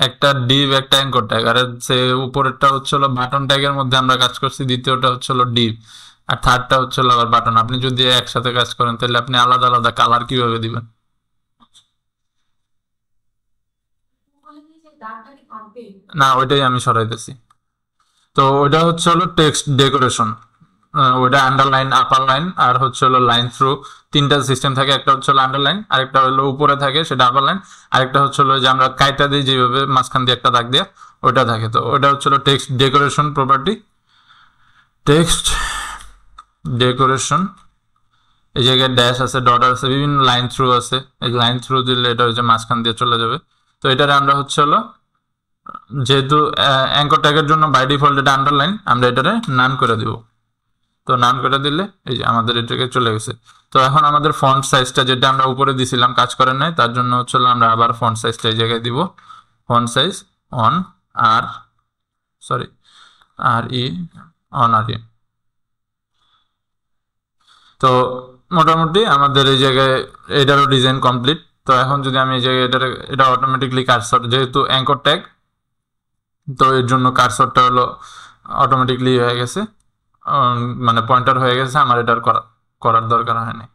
একটা ডিভ একটা অ্যাঙ্কর ট্যাগ, আর সে উপরেরটা হচ্ছে হলো বাটন ট্যাগের মধ্যে আমরা কাজ করছি, দ্বিতীয়টা হচ্ছে হলো ডিভ, আর থার্ডটা হচ্ছে হলো আবার বাটন। আপনি যদি একসাথে কাজ করেন তাহলে আপনি আলাদা আলাদা কালার কিভাবে দিবেন? না, ওইটাই আমি সরাইতেছি। তো ওইটা হচ্ছে হলো টেক্সট ডেকোরেশন, ওইটা আন্ডারলাইন, আপার লাইন আর হচ্ছে হলো লাইন থ্রু, তিনটা সিস্টেম থাকে। একটা হচ্ছে হলো আন্ডারলাইন, আরেকটা হলো উপরে থাকে সেটা আপার লাইন, আরেকটা হচ্ছে হলো যে আমরা কাইটা দিই যেভাবে মাঝখান দিয়ে একটা দাগ দিয়ে ওইটা থাকে। তো ওইটা হচ্ছে হলো text decoration property. Text decoration, এই জায়গায় ড্যাশ আছে, ডট আছে, বিভিন্ন লাইন থ্রু আছে। এই লাইন থ্রু দিলে এটা হচ্ছে মাঝখান দিয়ে চলে যাবে। তো এটারে আমরা হচ্ছে হলো যেহেতু অ্যাঙ্কর ট্যাগের জন্য বাই ডিফল্ট এটা আন্ডারলাইন, আমরা এটারে নান করে দিব। তো নান করে দিলে এই যে আমাদের এটাকে চলে গেছে। তো এখন আমাদের ফন্ট সাইজটা যেটা আমরা উপরে দিছিলাম কাজ করে নাই, তার জন্য হচ্ছে আমরা আবার ফন্ট সাইজটা এই জায়গায় দিব। Font size one R sorry R E one R E. তো মোটামুটি আমাদের এই জায়গায় এটারও ডিজাইন কমপ্লিট। তো এখন যদি আমি এই জায়গায় এটা অটোমেটিকলি কার্সর, যেহেতু অ্যাঙ্কর ট্যাগ, তো এর জন্য কার্সরটা হলো অটোমেটিকলি হয়ে গেছে, মানে পয়েন্টার হয়ে গেছে, আমার এটার করার দরকার হয়নি।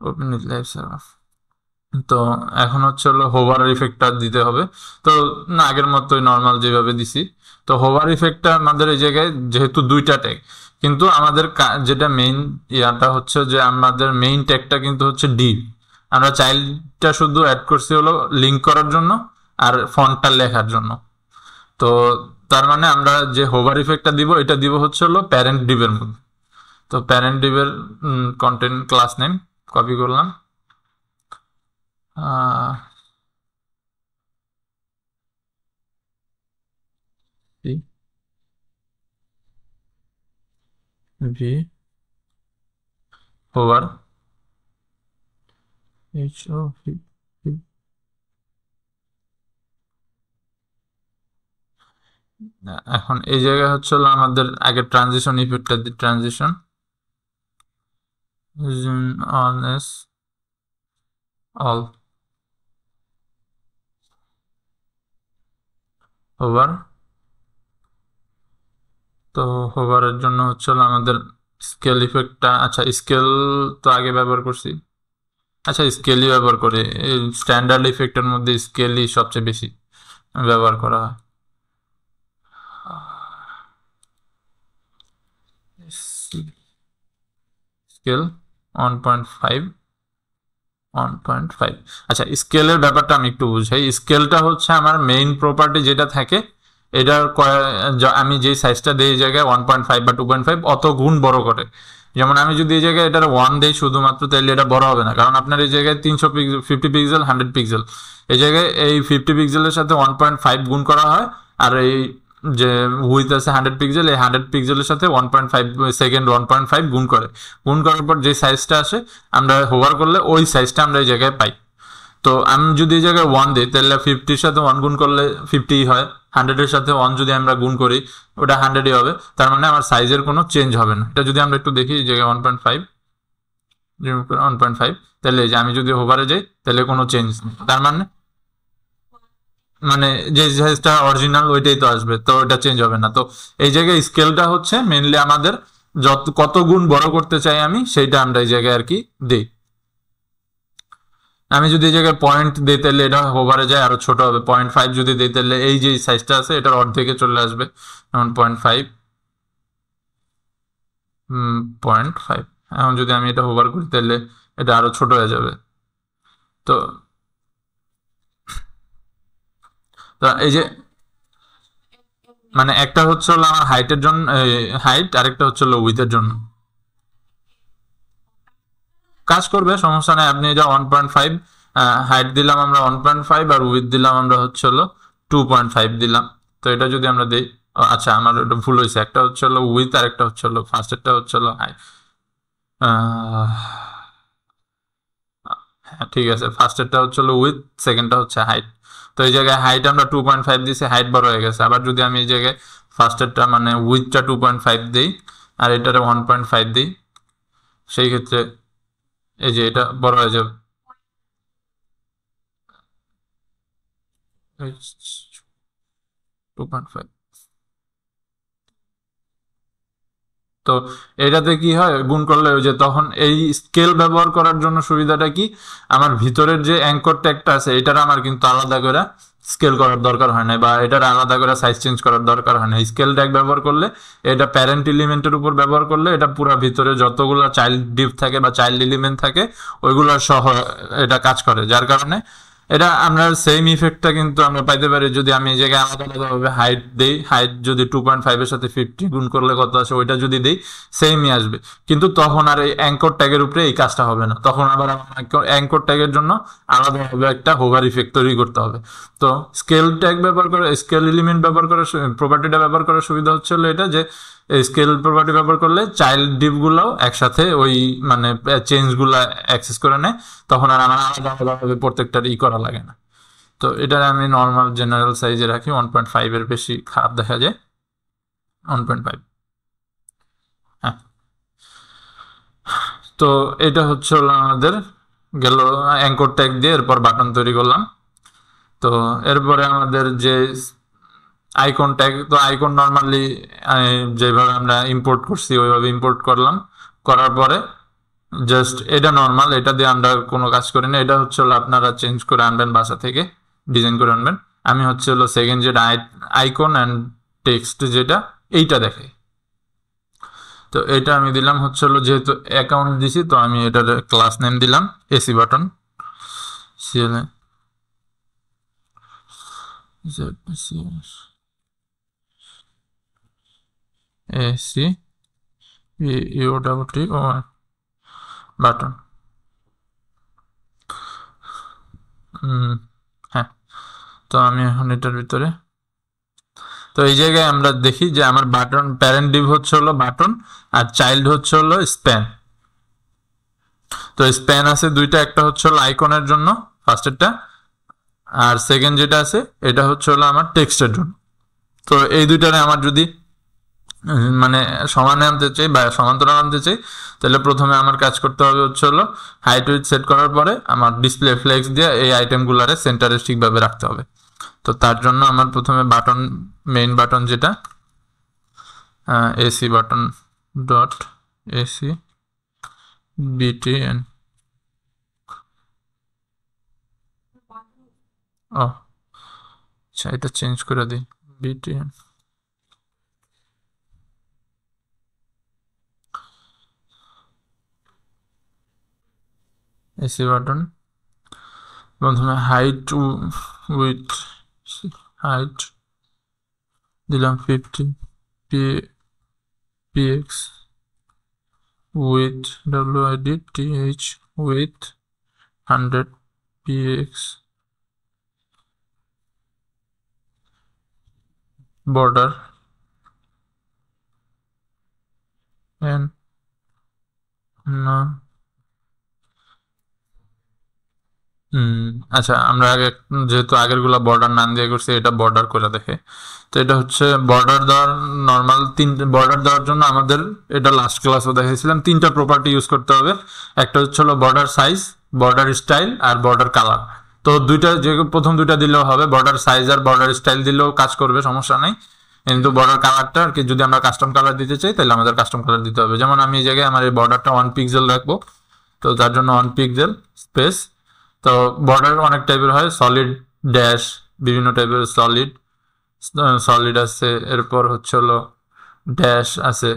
Open with live server. তো এখন হচ্ছে হলো হোভার ইফেক্টটা দিতে হবে। তো না, আগের মতোই নর্মাল যেভাবে দিছি। তো হোভার ইফেক্টটা আমাদের এই জায়গায় যেহেতু দুইটা ট্যাগ, কিন্তু আমাদের যেটা মেইন ইয়াটা হচ্ছে যে আমাদের মেইন ট্যাগটা কিন্তু হচ্ছে ডিভ। আমরা চাইল্ডটা শুধু অ্যাড করছি হলো লিঙ্ক করার জন্য আর ফন্টটা লেখার জন্য। তো তার মানে আমরা যে হোভার ইফেক্টটা দিব এটা দিব হচ্ছে হলো প্যারেন্ট ডিভের মধ্যে। তো প্যারেন্ট ডিভের কন্টেন্ট ক্লাস নেম কপি করলাম, ভি হোভার HOV। এখন এই জায়গায় হচ্ছে হলো আমাদের আগে ট্রানজিশন ইফেক্টটা দিই, transition on S all hover. তো হোভারের জন্য হচ্ছে হলো আমাদের স্কেল ইফেক্টটা, আচ্ছা স্কেল তো আগে ব্যবহার করছি, আচ্ছা, স্কেলই ব্যবহার করে। স্ট্যান্ডার্ড ইফেক্টের মধ্যে স্কেলই সবচেয়ে বেশি ব্যবহার করা হয়। স্কেল 1.5 1.5। আচ্ছা, স্কেলের ব্যাপারটা আমি একটু বুঝাই। স্কেলটা হচ্ছে আমার মেইন প্রপার্টি যেটা থাকে, এটার আমি যে সাইজটা দিই এই জায়গায় 1.5 বা 2.5 অত গুণ বড় করে। যেমন আমি যদি এই জায়গায় এটার 1 দিই শুধুমাত্র, তাহলে এটা বড় হবে না, কারণ আপনার এই জায়গায় 350 পিক্সেল 100 পিক্সেল, এই জায়গায় এই 50 পিক্সেলের সাথে 1.5 গুণ করা হয়। আর এই যে উইথ আছে 100 পিক্সেল, এই 100 পিক্সেলের সাথে 1.5 সেকেন্ড 1.5 গুণ করার পর যে সাইজটা আসে, আমরা হোভার করলে ওই সাইজটা আমরা এই জায়গায় পাই। তো আমি যদি এই জায়গায় 1 দিই, তাহলে 50-র সাথে 1 গুণ করলে 50 হয়, 100-এর সাথে 1 যদি আমরা গুণ করি ওটা 100-ই হবে। তার মানে আমার সাইজের কোনো চেঞ্জ হবে না। এটা যদি আমরা একটু দেখি, এই জায়গায় 1.5 1.5, তাহলে যে আমি যদি হোভারে যাই তাহলে কোনো চেঞ্জ নেই। তার মানে যে সাইজটা অরিজিনাল ওইটাই তো আসবে, তো এটা চেঞ্জ হবে না। তো এই জায়গায় স্কেলটা হচ্ছে মেইনলি আমাদের কত গুণ বড় করতে চাই আমি, সেইটা আমরা এই জায়গায় আর কি দিই। আমি যদি এই জায়গায় পয়েন্ট দিই তাহলে এটা ওভারে যায় আরো ছোট হবে। 0.5 যদি দিই তাহলে এই যে সাইজটা আছে এটার অর্ধেকে চলে আসবে, যেমন 0.5 0.5। এখন যদি আমি এটা ওভার করি তাহলে এটা আরো ছোট হয়ে যাবে। তো তো এই যে মানে একটা হচ্ছে হলো আমার হাইটের জন্য, হাইট, আরেকটা হচ্ছে হলো উইথের জন্য কাজ করবে, সমস্যা নাই। আপনি এটা 1.5 হাইট দিলাম আমরা 1.5, আর উইথ দিলাম আমরা হচ্ছে হলো 2.5 দিলাম। তো এটা যদি আমরা দিই, আচ্ছা আমার এটা ভুল হয়েছে, একটা হচ্ছে হলো উইথ আর একটা হচ্ছে হলো ফার্স্টেরটা হচ্ছে হলো হাইট। হ্যাঁ ঠিক আছে, ফার্স্টেরটা হচ্ছে হলো উইথ, সেকেন্ডটা হচ্ছে হাইট। তো এই জায়গায় হাইট আমরা 2.5 দিয়েছি, হাইট বড় হয়ে গেছে। আবার যদি আমি এই জায়গায় ফার্স্টেরটা মানে উইথটা 2.5 দিই আর এটারে 1.5 দিই, সেই ক্ষেত্রে এই যে এটা বড় হয়ে যাবে। 2.5। তো এটাতে কি হয়, গুণ করলে ওই যে তখন এই স্কেল ব্যবহার করার জন্য সুবিধাটা কি, আমার ভিতরের যে অ্যাঙ্কর ট্যাগটা আছে এটার আমার কিন্তু আলাদা করে স্কেল করার দরকার হয় না, বা এটার আলাদা করে সাইজ চেঞ্জ করার দরকার হয় না। স্কেল ট্যাগ ব্যবহার করলে, এটা প্যারেন্ট এলিমেন্টের উপর ব্যবহার করলে, এটা পুরো ভিতরে যতগুলো চাইল্ড ডিভ থাকে বা চাইল্ড এলিমেন্ট থাকে ওইগুলো সহ এটা কাজ করে। যার কারণে এটা আমরা সেম ইফেক্টটা কিন্তু আমরা পাইতে পারি যদি আমি এই জায়গায় আলাদা আলাদাভাবে হাইট দেই। হাইট যদি 2.5 এর সাথে 50 গুণ করলে কত আসে ওইটা যদি দেই, সেমই আসবে। কিন্তু তখন আর এই অ্যাঙ্কর ট্যাগের উপরে এই কাজটা হবে না, তখন আবার আমার অ্যাঙ্কর ট্যাগের জন্য আলাদাভাবে একটা হোভার ইফেক্ট তৈরি করতে হবে। তো স্কেল ট্যাগ ব্যবহার করে, স্কেল এলিমেন্ট ব্যবহার করার প্রপার্টিটা ব্যবহার করার সুবিধা হচ্ছে হলো এটা যে স্কেল প্রপার্টি ব্যবহার করলে চাইল্ড ডিভগুলোও একসাথে ওই মানে চেঞ্জগুলো অ্যাক্সেস করে নেয়, তখন আর আমার আলাদা আলাদাভাবে প্রত্যেকটার করা লাগে না। তো এটা আমি নর্মাল জেনারেল সাইজে রাখি, 1.5 এর বেশি খারাপ দেখা যায়, 1.5। হ্যাঁ, তো এটা হচ্ছে হলো আমাদের গেল অ্যাঙ্কর ট্যাগ দিয়ে, এরপর বাটন তৈরি করলাম। তো এরপরে আমাদের যে আইকন ট্যাগ, তো আইকন নর্মালি যেভাবে আমরা ইম্পোর্ট করছি ওইভাবে ইম্পোর্ট করলাম। করার পরে জাস্ট এটা নর্মাল, এটা দিয়ে আমরা কোনো কাজ করি না। এটা হচ্ছে হলো আপনারা চেঞ্জ করে আনবেন বাসা থেকে, ডিজাইন করে আনবেন। আমি হচ্ছে হলো সেকেন্ড যেটা আইকন অ্যান্ড টেক্সট যেটা, এইটা দেখে। তো এটা আমি দিলাম হচ্ছে হলো, যেহেতু অ্যাকাউন্ট দিছি তো আমি এটার ক্লাস নেম দিলাম এসি বাটন, সিএলএ এসি ইউডাব্লিউটি ও বাটন। হ্যাঁ, তো আমি এখন এটার ভিতরে, তো এই জায়গায় আমরা দেখি যে আমার বাটন প্যারেন্ট ডিভ হচ্ছে হলো বাটন, আর চাইল্ড হচ্ছে হলো স্প্যান। তো স্প্যান আছে দুইটা, একটা হচ্ছে হলো আইকনের জন্য ফার্স্টেরটা, আর সেকেন্ড যেটা আছে এটা হচ্ছে হলো আমার টেক্সটের জন্য। তো এই দুইটারে আমার যদি মানে সমানে আনতে চাই বা সমান্তরাল আনতে চাই, তাহলে প্রথমে আমার কাজ করতে হবে হচ্ছে হলো হাইট উইথ সেট করার পরে আমার ডিসপ্লে ফ্লেক্স দিয়ে এই আইটেমগুলারে সেন্টারে ঠিকভাবে রাখতে হবে। তো তার জন্য আমার প্রথমে বাটন, মেইন বাটন যেটা AC button dot AC BTN ও আচ্ছা, এটা চেঞ্জ করে দিই, বিটিএন এসি বাটন। প্রথমে হাইট উইথ হাইট দিলাম 50 px with width with 100 px border and none। আচ্ছা, আমরা আগে যেহেতু আগের গুলা বর্ডার নাম দিয়ে করছি, এটা বর্ডার করে দেখে। তো এটা হচ্ছে বর্ডার দেওয়ার নর্মাল বর্ডার দেওয়ার জন্য আমাদের এটা লাস্ট ক্লাসও দেখেছিলাম, 3টা প্রপার্টি ইউজ করতে হবে। একটা হচ্ছে হলো বর্ডার সাইজ, বর্ডার স্টাইল আর বর্ডার কালার। তো দুইটা যে প্রথম দুইটা দিলেও হবে, বর্ডার সাইজ আর বর্ডার স্টাইল দিলেও কাজ করবে, সমস্যা নেই। কিন্তু বর্ডার কালারটা আর কি যদি আমরা কাস্টম কালার দিতে চাই তাহলে আমাদের কাস্টম কালার দিতে হবে। যেমন আমি এই জায়গায় আমার এই বর্ডারটা 1 পিক্সেল রাখবো, তো তার জন্য 1 পিক্সেল স্পেস। তো বর্ডার অনেক টাইপের হয়, সলিড, ড্যাশ, বিভিন্ন টাইপের সলিড আছে, এরপর হচ্ছে হলো ড্যাশ আছে,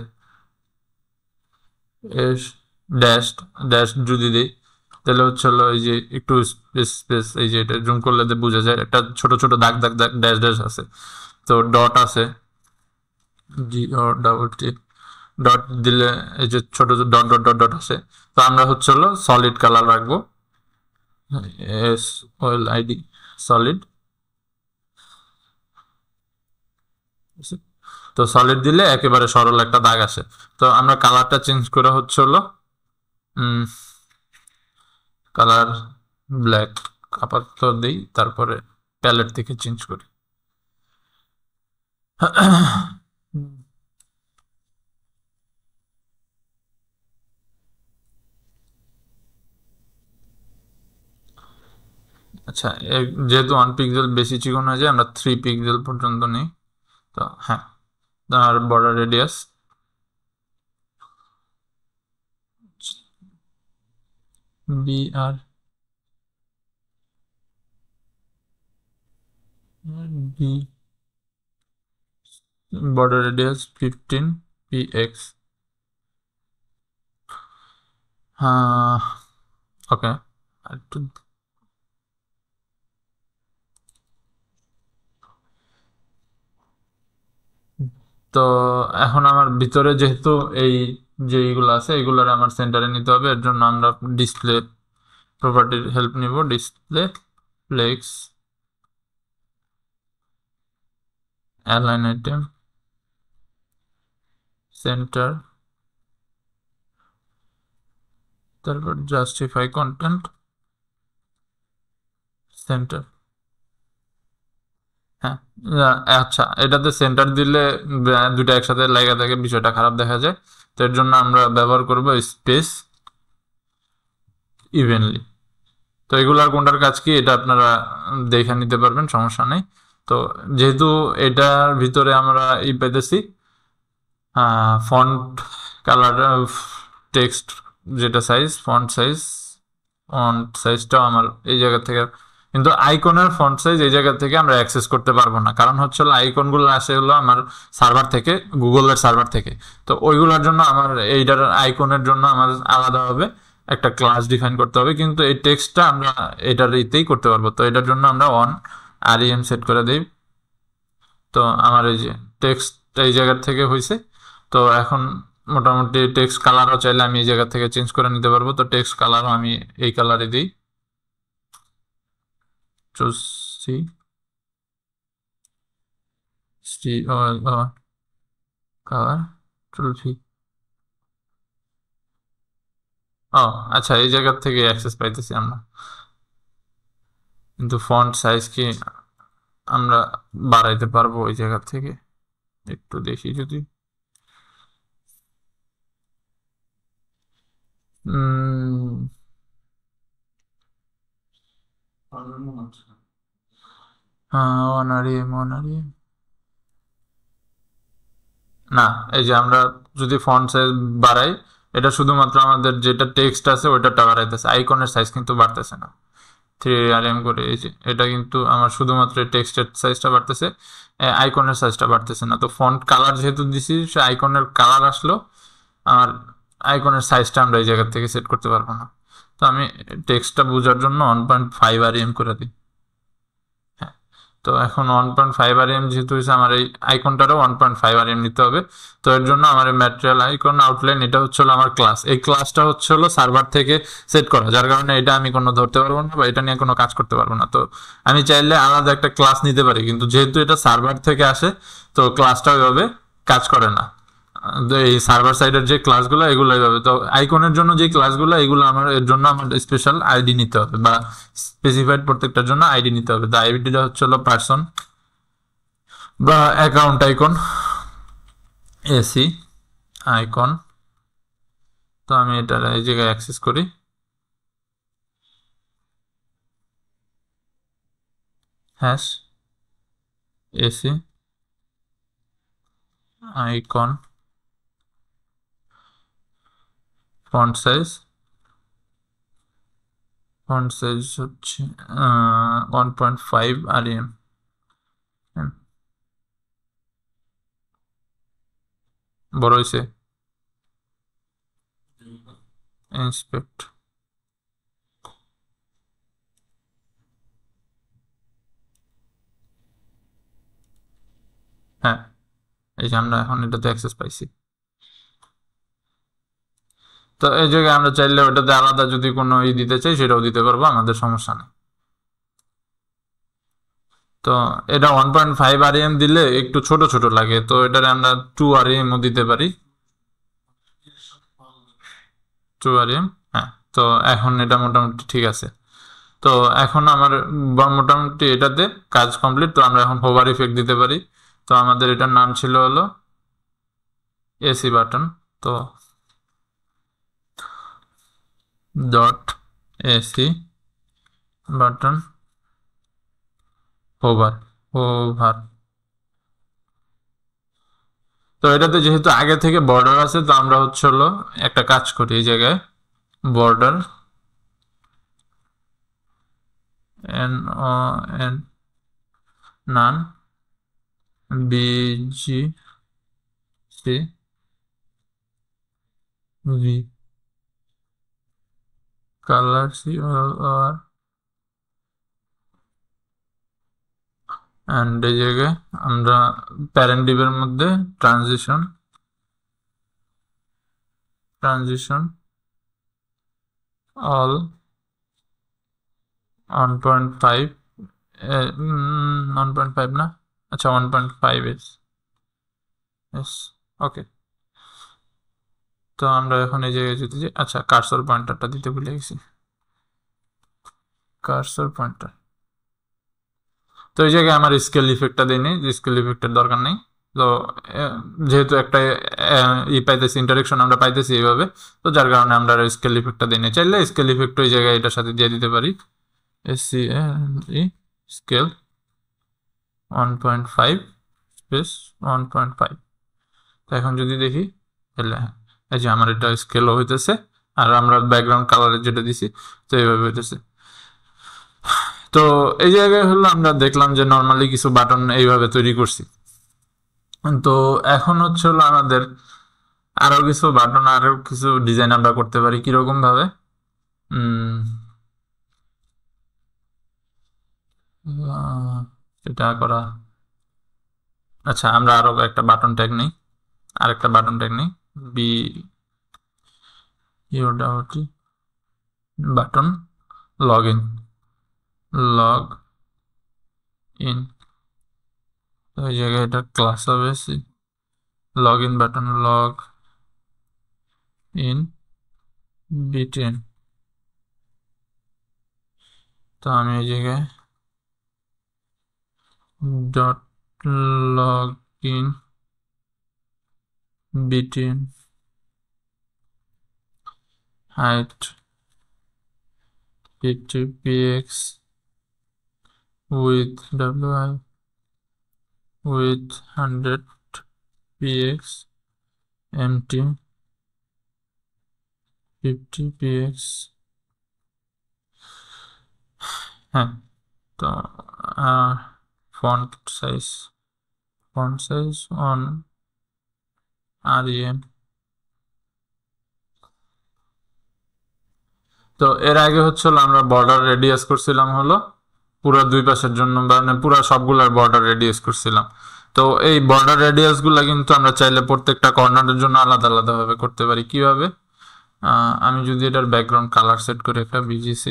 ড্যাশ ড্যাশ যদি দিই তাহলে হচ্ছে হলো এই যে একটু স্পেস স্পেস, এই যে এটা জুম করলে বোঝা যায় একটা ছোট ছোট দাগ দাগ দাগ ড্যাশ ড্যাশ আছে। তো ডট আছে, জি ও ডাবল টি, ডট দিলে এই যে ছোট ছোট ডট ডট ডট ডট আছে। তো আমরা হচ্ছে হলো সলিড কালার রাখবো, এস ওয়েল আইডি সলিড। তো সলিড দিলে একেবারে সরল একটা দাগ আসে। তো আমরা কালারটা চেঞ্জ করে হচ্ছে হলো কালার ব্ল্যাক আপাতত দিই, তারপরে প্যালেট থেকে চেঞ্জ করি। আচ্ছা, যেহেতু 1 পিক্সেল বেশি চিকন হয়ে যায়, আমরা 3 পিক্সেল পর্যন্ত নিই। তো হ্যাঁ, আর border radius BR B, border radius 15 px। Okay, একটু তো এখন আমার ভিতরে যেহেতু এই যে এইগুলো আছে এগুলোর আমার সেন্টারে নিতে হবে, এর জন্য আমরা ডিসপ্লে প্রপার্টির হেল্প নিব। Display flex align item centre, তারপর জাস্টিফাই কন্টেন্ট সেন্টার। হ্যাঁ, আচ্ছা, এটাতে সেন্টার দিলে দুটো একসাথে লাগা থাকে, বিষয়টা খারাপ দেখা যায়। তো এর জন্য আমরা ব্যবহার করব স্পেস ইভেনলি। তো এগুলার কোনটার কাজ কি এটা আপনারা দেখে নিতে পারবেন, সমস্যা নেই। তো যেহেতু এটার ভিতরে আমরা পেতেছি ফন্ট কালার, টেক্সট যেটা সাইজ, ফন্ট সাইজটাও আমার এই জায়গা থেকে, কিন্তু আইকনের ফন্ট সাইজ এই জায়গা থেকে আমরা অ্যাক্সেস করতে পারবো না, কারণ হচ্ছে আইকনগুলো আসে হলো আমার সার্ভার থেকে, গুগলের সার্ভার থেকে। তো ওইগুলোর জন্য আমার এইটার আইকনের জন্য আমার আলাদাভাবে একটা ক্লাস ডিফাইন করতে হবে, কিন্তু এই টেক্সটটা আমরা এটার ইতেই করতে পারবো। তো এটার জন্য আমরা অন REM সেট করে দিই। তো আমার এই যে টেক্সট এই জায়গা থেকে হয়েছে। তো এখন মোটামুটি টেক্সট কালারও চাইলে আমি এই জায়গা থেকে চেঞ্জ করে নিতে পারবো। তো টেক্সট কালারও আমি এই কালারে দিই, চুজ সি কালার টুলফি। ও আচ্ছা, এই জায়গা থেকে অ্যাক্সেস পাইতেছি আমরা, কিন্তু ফন্ট সাইজ কি আমরা বাড়াইতে পারবো ওই জায়গা থেকে? একটু দেখি যদি না, এই যে আমরা যদি ফন্ট সাইজ বাড়াই, এটা শুধুমাত্র আমাদের যেটা টেক্সট আছে ওইটা বাড়াইতেছে, আইকনের সাইজ কিন্তু বাড়তেছে না। 3 rm করে। এই যে এটা কিন্তু আমার শুধুমাত্র টেক্সটের সাইজটা বাড়তেছে, আইকনের সাইজটা বাড়তেছে না। তো ফন্ট কালার যেহেতু দিছি, সে আইকনের কালার আসলো, আর আইকনের সাইজটা আমরা এই জায়গা থেকে সেট করতে পারবো না। তো আমি টেক্সটটা বোঝার জন্য 1.5 rm করে দিই। হ্যাঁ, তো এখন 1.5 rm যেহেতু হয়েছে, আমার এই আইকনটারও 1.5 rm নিতে হবে। তো এর জন্য আমার ম্যাটেরিয়াল আইকন আউটলাইন, এটা হচ্ছে হলো আমার ক্লাস। এই ক্লাসটা হচ্ছে হলো সার্ভার থেকে সেট করা, যার কারণে এটা আমি কোনো ধরতে পারবো না বা এটা নিয়ে কোনো কাজ করতে পারবো না। তো আমি চাইলে আলাদা একটা ক্লাস নিতে পারি, কিন্তু যেহেতু এটা সার্ভার থেকে আসে, তো ক্লাসটা ওইভাবে কাজ করে না। এই সার্ভার সাইডের যে ক্লাসগুলো, এগুলো এইভাবে। তো আইকনের জন্য যে ক্লাসগুলো, এগুলো আমার, এর জন্য আমার স্পেশাল আইডি নিতে হবে, বা স্পেসিফাইড প্রত্যেকটার জন্য আইডি নিতে হবে। তো আইডিটা হচ্ছে হলো পার্সন বা অ্যাকাউন্ট আইকন, এসি আইকন। তো আমি এটা এই জায়গায় অ্যাক্সেস করি, hash AC icon, font size, font size হচ্ছে 1.5 rem। বড় হয়েছে, ইন্সপেক্ট। হ্যাঁ, এই যে আমরা এখন এটাতে অ্যাক্সেস পাইছি। তো এই জায়গায় আমরা চাইলে ওটাতে আলাদা যদি কোনো দিতে চাই, সেটাও দিতে পারবো, আমাদের সমস্যা নেই। তো এটা 1.5 rem দিলে একটু ছোট ছোট লাগে, তো এটারে আমরা 2 rem ও দিতে পারি। 2 rem, হ্যাঁ। তো এখন এটা মোটামুটি ঠিক আছে। তো এখন আমার মোটামুটি এটাতে কাজ কমপ্লিট। তো আমরা এখন হোভার ইফেক্ট দিতে পারি। তো আমাদের এটার নাম ছিল হলো এসি বাটন। তো dot AC button hover, hover. তো এটাতে যেহেতু আগে থেকে বর্ডার আছে, তো আমরা হচ্ছে হলো একটা কাজ করি, এই জায়গায় border N O N none BG C V colour C R and এই জায়গায় আমরা প্যারেন্ট ডিভের মধ্যে ট্রানজিশন, ট্রানজিশন অল 1.5, 1.5 না, আচ্ছা 1.5 এস, এস, ওকে। তো আমরা এখন এই জায়গায় যদি যাই, আচ্ছা কার্সর পয়েন্টারটা দিতে ভুলে গেছি, কার্সর পয়েন্টার। তো এই জায়গায় আমার স্কেল ইফেক্টটা দিইনি, স্কেল ইফেক্টের দরকার নেই। তো যেহেতু একটা পাইতেছি, ইন্টারেকশন আমরা পাইতেছি এইভাবে, তো যার কারণে আমরা স্কেল ইফেক্টটা দিইনি। চাইলে স্কেল ইফেক্ট ওই জায়গায় এটার সাথে দিয়ে দিতে পারি, এসি স্কেল 1.5 স্পেস 1.5। তো এখন যদি দেখি, তাহলে এই যে আমার এটা স্কেলও হইতেছে, আর আমরা ব্যাকগ্রাউন্ড কালারের যেটা দিছি, তো এইভাবে হইতেছে। তো এই জায়গায় হলো আমরা দেখলাম যে নর্মালি কিছু বাটন এইভাবে তৈরি করছি। তো এখন হচ্ছে হলো আমাদের আরো কিছু বাটন, আরো কিছু ডিজাইন আমরা করতে পারি। কিরকম ভাবে? এটা করা, আচ্ছা আমরা আরো একটা বাটন ট্যাগ নেই, আরেকটা বাটন ট্যাগ নেই, বি ইউডাউটি button log in, log in. তো এই জায়গায় এটা ক্লাস হবে log in button, log in BTN. তো আমি এই জায়গায় dot log in BTN height 50px with wi with 100px empty 50px হ্যাঁ, তো ফন্ট সাইজ অন REM। তো এর আগে হলো আমরা বর্ডার রেডিয়াস করছিলাম হলো পুরো দুই পাশের জন্য, মানে পুরো সবগুলার বর্ডার রেডিয়াস করছিলাম। তো এই বর্ডার রেডিয়াস গুলা কিন্তু আমরা চাইলে প্রত্যেকটা কর্নারের জন্য আলাদা আলাদা ভাবে করতে পারি। কিভাবে? আমি যদি এটার ব্যাকগ্রাউন্ড কালার সেট করি একটা BGC,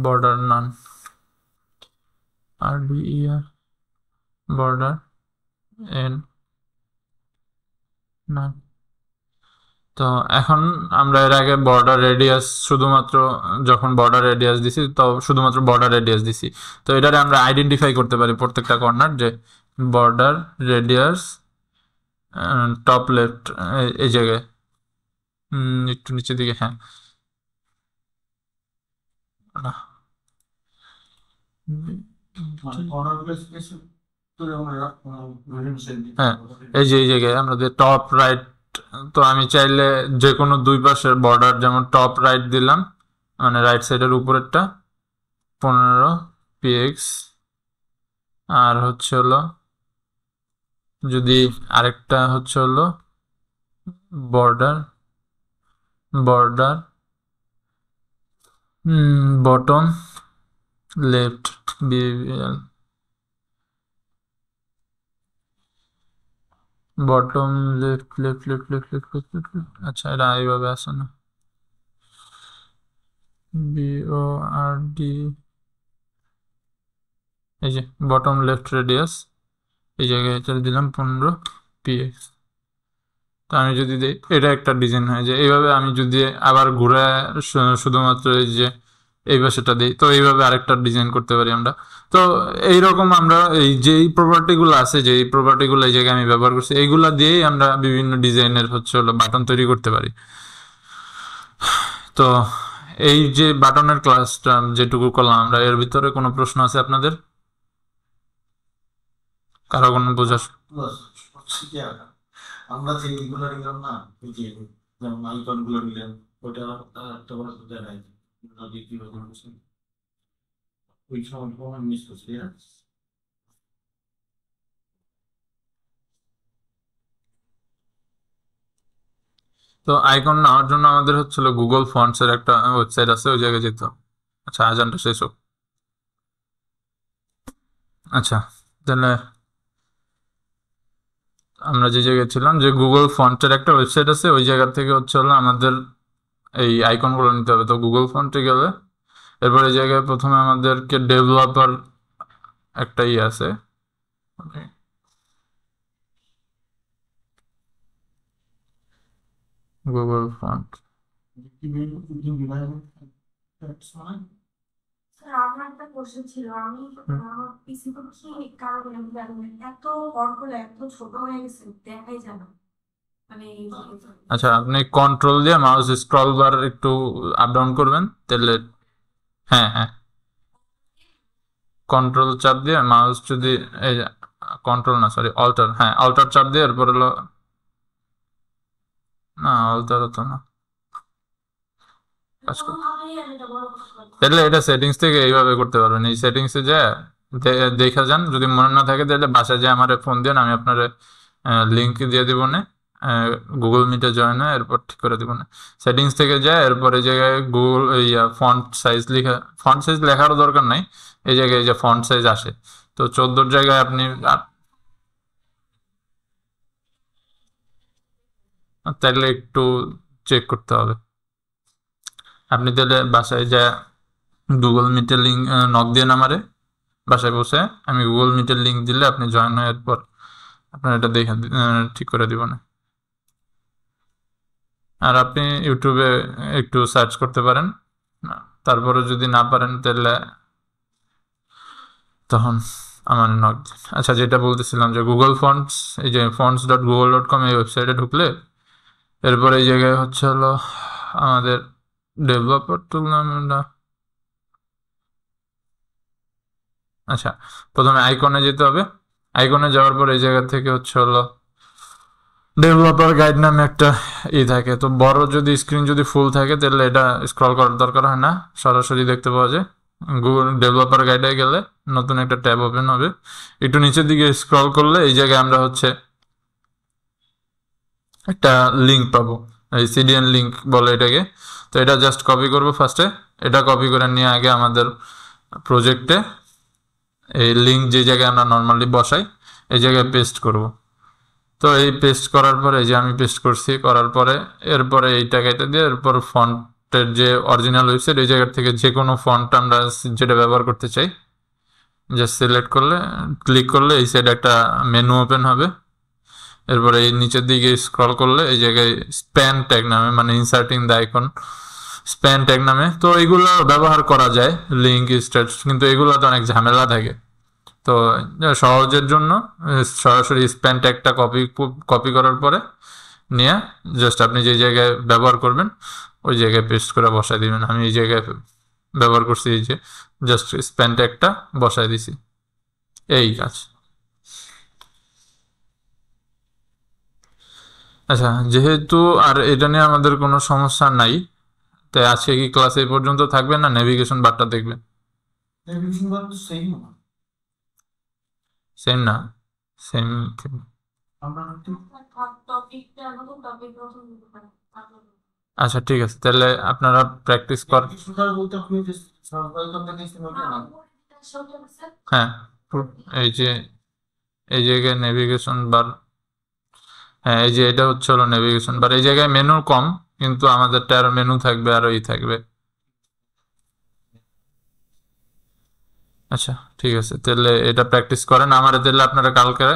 বর্ডার নান RDER বর্ডার এন না। তো এখন আমরা এর আগে বর্ডার রেডিয়াস শুধুমাত্র যখন বর্ডার রেডিয়াস দিছি তো শুধুমাত্র বর্ডার রেডিয়াস দিছি। তো এটারে আমরা আইডেন্টিফাই করতে পারি প্রত্যেকটা কর্নার যে বর্ডার রেডিয়াস টপ লেফট এই জায়গায় একটু নিচের দিকে, হ্যাঁ না, মানে কর্নারগুলো স্পেস করে আমরা হ্যাঁ এই যে এই জায়গায় আমাদের টপ রাইট। তো আমি চাইলে যে কোনো দুই পাশের বর্ডার যেমন টপ রাইট দিলাম, মানে রাইট সাইডের উপরেরটা 15 px, আর হলো যদি আরেকটা হলো border border bottom left BBL bottom left left left left left left left. আচ্ছা এটা এইভাবে আসে না, BORD এই যে বটম লেফট রেডিয়াস এই জায়গায় এটা দিলাম 15 px। তো আমি যদি দিই এটা একটা ডিজাইন হয়ে যায়। এইভাবে আমি যদি আবার ঘুরে শুধুমাত্র এই যে এই পাশেটা দিই তো এইভাবে আরেকটা ডিজাইন করতে পারি আমরা। তো এইরকম আমরা এই যেই প্রপার্টিগুলো আছে, যেই প্রপার্টিগুলো এই জায়গায় আমি ব্যবহার করছি, এইগুলা দিয়েই আমরা বিভিন্ন ডিজাইনের হলো বাটন তৈরি করতে পারি। তো এই যে বাটনের ক্লাসটা যেটুকু করলাম আমরা, এর ভিতরে কোনো প্রশ্ন আছে আপনাদের? কারো কোনো বোঝার? আমরা যে এইগুলো নিলাম না, ওই যে যেমন আইকন গুলো নিলাম, ওটা একটা বড় দেখায় যদি কিভাবে করছেন ওই সময়টা আমি মিস করছি। তো আইকন নেওয়ার জন্য আমাদের হচ্ছিল গুগল ফন্টস এর একটা ওয়েবসাইট আছে, ওই জায়গায় যেতে হবে। আচ্ছা আজানটা শেষ হোক। আচ্ছা তাহলে আমরা যে জায়গায় ছিলাম, যে গুগল ফন্টের একটা ওয়েবসাইট আছে, ওই জায়গা থেকে হলো আমাদের এই আইকনগুলো নিতে হবে। তো গুগল ফন্টে গেলে এরপরে এই জায়গায় প্রথমে আমাদেরকে ডেভেলপার একটা আছে, গুগল ফন্ট। স্যার আমার একটা কোশ্চেন ছিল, আমি আমার পিসি তো কি কারণে আমি জানি না, এত বড় করে এত ছোট হয়ে গেছে দেখাই যায় না মানে আচ্ছা আপনি কন্ট্রোল দিয়ে মাউস স্ক্রল বার একটু আপ ডাউন করবেন তাহলে, হ্যাঁ হ্যাঁ কন্ট্রোল চাপ দিয়ে মাউস যদি এই কন্ট্রোল না সরি অল্টার, হ্যাঁ অল্টার চাপ দিয়ে এরপর হলো না অল্টার তো না কাজ করে। কোনোভাবেই আমি এটা বড় করতে পারছি না। তাহলে এটা সেটিংস থেকে এইভাবে করতে পারবেন। এই সেটিংসে যে দেখা যান, যদি মনে না থাকে তাহলে বাসায় যে আমার ফোন দেন, আমি আপনার লিঙ্ক দিয়ে দিব না, গুগল মিটে জয়েন হয় এরপর ঠিক করে দিব না। সেটিংস থেকে যায় এরপর এই জায়গায় গুগল ফন্ট সাইজ লেখা, ফন্ট সাইজ লেখারও দরকার নাই, এই জায়গায় যে ফন্ট সাইজ আসে, তো 14 জায়গায় আপনি তাহলে একটু চেক করতে হবে। আপনি তাহলে বাসায় যা গুগল মিটের লিঙ্ক নক দিয়ে আমারে বাসায় বসে, আমি গুগল মিটের লিঙ্ক দিলে আপনি জয়েন হওয়ার পর আপনার এটা দেখে ঠিক করে দিব না। আর আপনি ইউটিউবে একটু সার্চ করতে পারেন, তারপরে যদি না পারেন তাহলে তখন আমার নক। আচ্ছা যেটা বলতেছিলাম যে গুগল ফন্টস, এই যে fonts.google.com এই ওয়েবসাইটে ঢুকলে এরপরে এই জায়গায় হলো আমাদের ডেভেলপার টুল নামটা। আচ্ছা প্রথমে আইকনে যেতে হবে, আইকনে যাওয়ার পর এই জায়গা থেকে হলো ডেভেলপার গাইড নামে একটা থাকে। তো বড় যদি স্ক্রিন যদি ফুল থাকে তাহলে এটা স্ক্রল করার দরকার হয় না, সরাসরি দেখতে পাওয়া যায়। গুগল ডেভেলপার গাইডে গেলে নতুন একটা ট্যাব ওপেন হবে। একটু নিচের দিকে স্ক্রল করলে এই জায়গায় আমরা হচ্ছে একটা লিঙ্ক পাবো, এই সিডিএন লিঙ্ক বলে এটাকে। তো এটা জাস্ট কপি করব ফার্স্টে। এটা কপি করে নিয়ে আগে আমাদের প্রজেক্টে এই লিঙ্ক যে জায়গায় আমরা নর্মালি বসাই এই জায়গায় পেস্ট করব। তো এই পেস্ট করার পরে, এই যে আমি পেস্ট করছি, করার পরে এরপরে এইটা কেটে দিয়ে এরপর ফন্টের যে অরিজিনাল ওয়েবসাইট এই জায়গা থেকে যে কোনো ফন্ট আমরা যেটা ব্যবহার করতে চাই জাস্ট সিলেক্ট করলে, ক্লিক করলে এই সাইডে একটা মেনু ওপেন হবে। এরপরে এই নিচের দিকে স্ক্রল করলে এই জায়গায় স্প্যান ট্যাগ নামে, মানে inserting the icon, span tag নামে। তো এগুলো ব্যবহার করা যায় লিঙ্ক স্ট্যাটাস, কিন্তু এগুলোতে অনেক ঝামেলা থাকে। তো সহজের জন্য সরাসরি স্প্যান ট্যাগটা কপি করার পরে নিয়ে জাস্ট আপনি যে জায়গায় ব্যবহার করবেন ওই জায়গায় পেস্ট করে বসায় দিবেন। আমি এই জায়গায় ব্যবহার করছি, এই যে জাস্ট স্প্যান ট্যাগটা বসায় দিছি, এই কাজ। আচ্ছা, যেহেতু আর এটা নিয়ে আমাদের কোনো সমস্যা নাই, তাই আজকে কি ক্লাস এই পর্যন্ত থাকবে না নেভিগেশন বারটা দেখবেন? নেভিগেশন বার তো সেম না, সেম না, সেম। আমরা একটু টপিকটা নতুন টপিক প্রথম দিতে পারি। আচ্ছা ঠিক আছে, তাহলে আপনারা প্র্যাকটিস কর। নেভিগেশন বার বলতে আপনি যে সার্ভার করতে গেছেন ওটা না? হ্যাঁ, এই যে এই জায়গায় নেভিগেশন বার, হ্যাঁ এই যে এটা হচ্ছে হলো নেভিগেশন বার। এই জায়গায় মেনু কম, কিন্তু আমাদেরটা আরো মেনু থাকবে, আরো থাকবে। আচ্ছা ঠিক আছে, তাহলে এটা প্র্যাকটিস করেন। আমার তাহলে আপনারা কালকে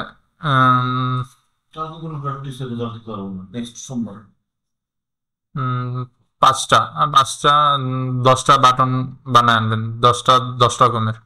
কালকে কোনো প্র্যাকটিসের রেজাল্ট দিতে পারবো না, নেক্সট সোমবার। 5টা 10টা বাটন বানায় আনবেন, 10টা 10 রকমের।